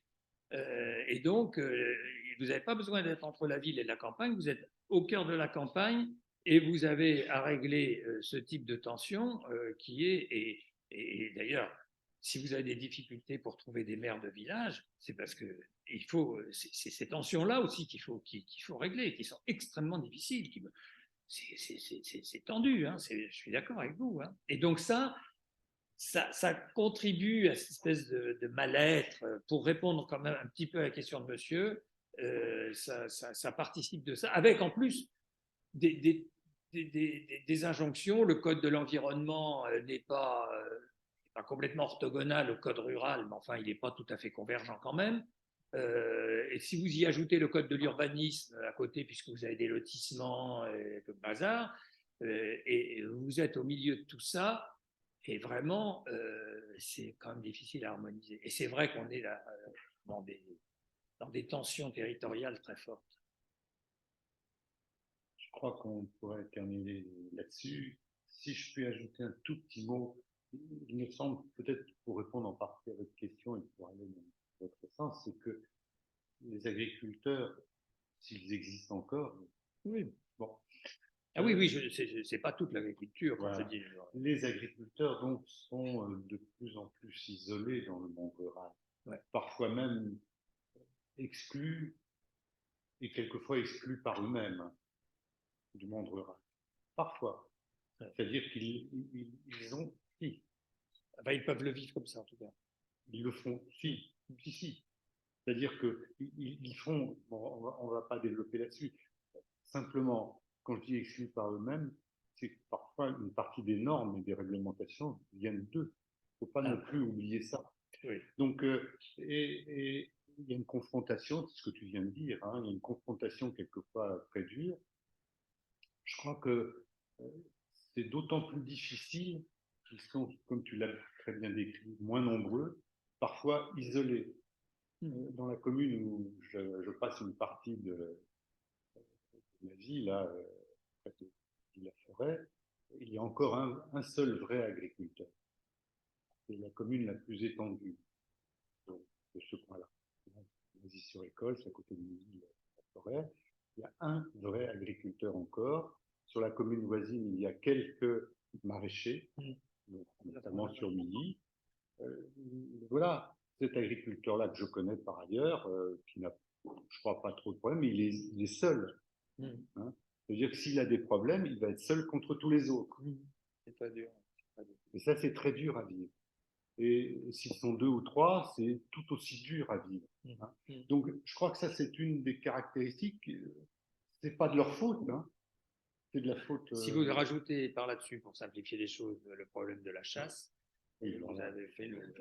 Et donc, vous n'avez pas besoin d'être entre la ville et la campagne, vous êtes au cœur de la campagne et vous avez à régler ce type de tension qui est, et d'ailleurs, si vous avez des difficultés pour trouver des maires de village, c'est parce que c'est ces tensions-là aussi qu'il faut régler, qui sont extrêmement difficiles. C'est tendu, hein, je suis d'accord avec vous. Hein. Et donc ça contribue à cette espèce de mal-être. Pour répondre quand même un petit peu à la question de monsieur, ça participe de ça, avec en plus des injonctions. Le code de l'environnement n'est pas complètement orthogonal au code rural, mais enfin, il n'est pas tout à fait convergent quand même. Et si vous y ajoutez le code de l'urbanisme à côté, puisque vous avez des lotissements et le bazar, et vous êtes au milieu de tout ça, et vraiment, c'est quand même difficile à harmoniser. Et c'est vrai qu'on est là dans des tensions territoriales très fortes. Je crois qu'on pourrait terminer là-dessus. Si je puis ajouter un tout petit mot, il me semble, peut-être pour répondre en partie à votre question et pour aller dans votre sens, c'est que les agriculteurs, s'ils existent encore, oui. Bon. Ah oui, c'est pas toute l'agriculture, comme Voilà. je dis. Les agriculteurs, donc, sont de plus en plus isolés dans le monde rural. Ouais. Parfois même exclus, et quelquefois exclus par eux-mêmes du monde rural. Parfois. C'est-à-dire qu'ils ont... Si. Enfin, ils peuvent le vivre comme ça, en tout cas. Ils le font, si. C'est-à-dire qu'ils font... Bon, on ne va pas développer là-dessus. Simplement, quand je dis exclus par eux-mêmes, c'est que parfois une partie des normes et des réglementations viennent d'eux. Il ne faut pas non plus oublier ça. Oui. Donc, et il y a une confrontation, c'est ce que tu viens de dire, hein, il y a une confrontation quelquefois très dure. Je crois que c'est d'autant plus difficile qu'ils sont, comme tu l'as très bien décrit, moins nombreux parfois isolés. Dans la commune où je passe une partie de la vie, là, près de la forêt, il y a encore un seul vrai agriculteur. C'est la commune la plus étendue de ce coin-là. Sur-École, c'est à côté de la forêt. Il y a un vrai agriculteur encore. Sur la commune voisine, il y a quelques maraîchers, notamment sur Milly. Voilà, cet agriculteur-là que je connais par ailleurs, qui n'a, je crois, pas trop de problèmes, mais il est seul. Hein. C'est-à-dire que s'il a des problèmes, il va être seul contre tous les autres. C'est pas dur. Et ça, c'est très dur à vivre. Et s'ils sont 2 ou 3, c'est tout aussi dur à vivre. Hein. Donc, je crois que ça, c'est une des caractéristiques. C'est pas de leur faute, hein. C'est de la faute. Si vous rajoutez par là-dessus, pour simplifier les choses, le problème de la chasse, Oui, vous avez fait le.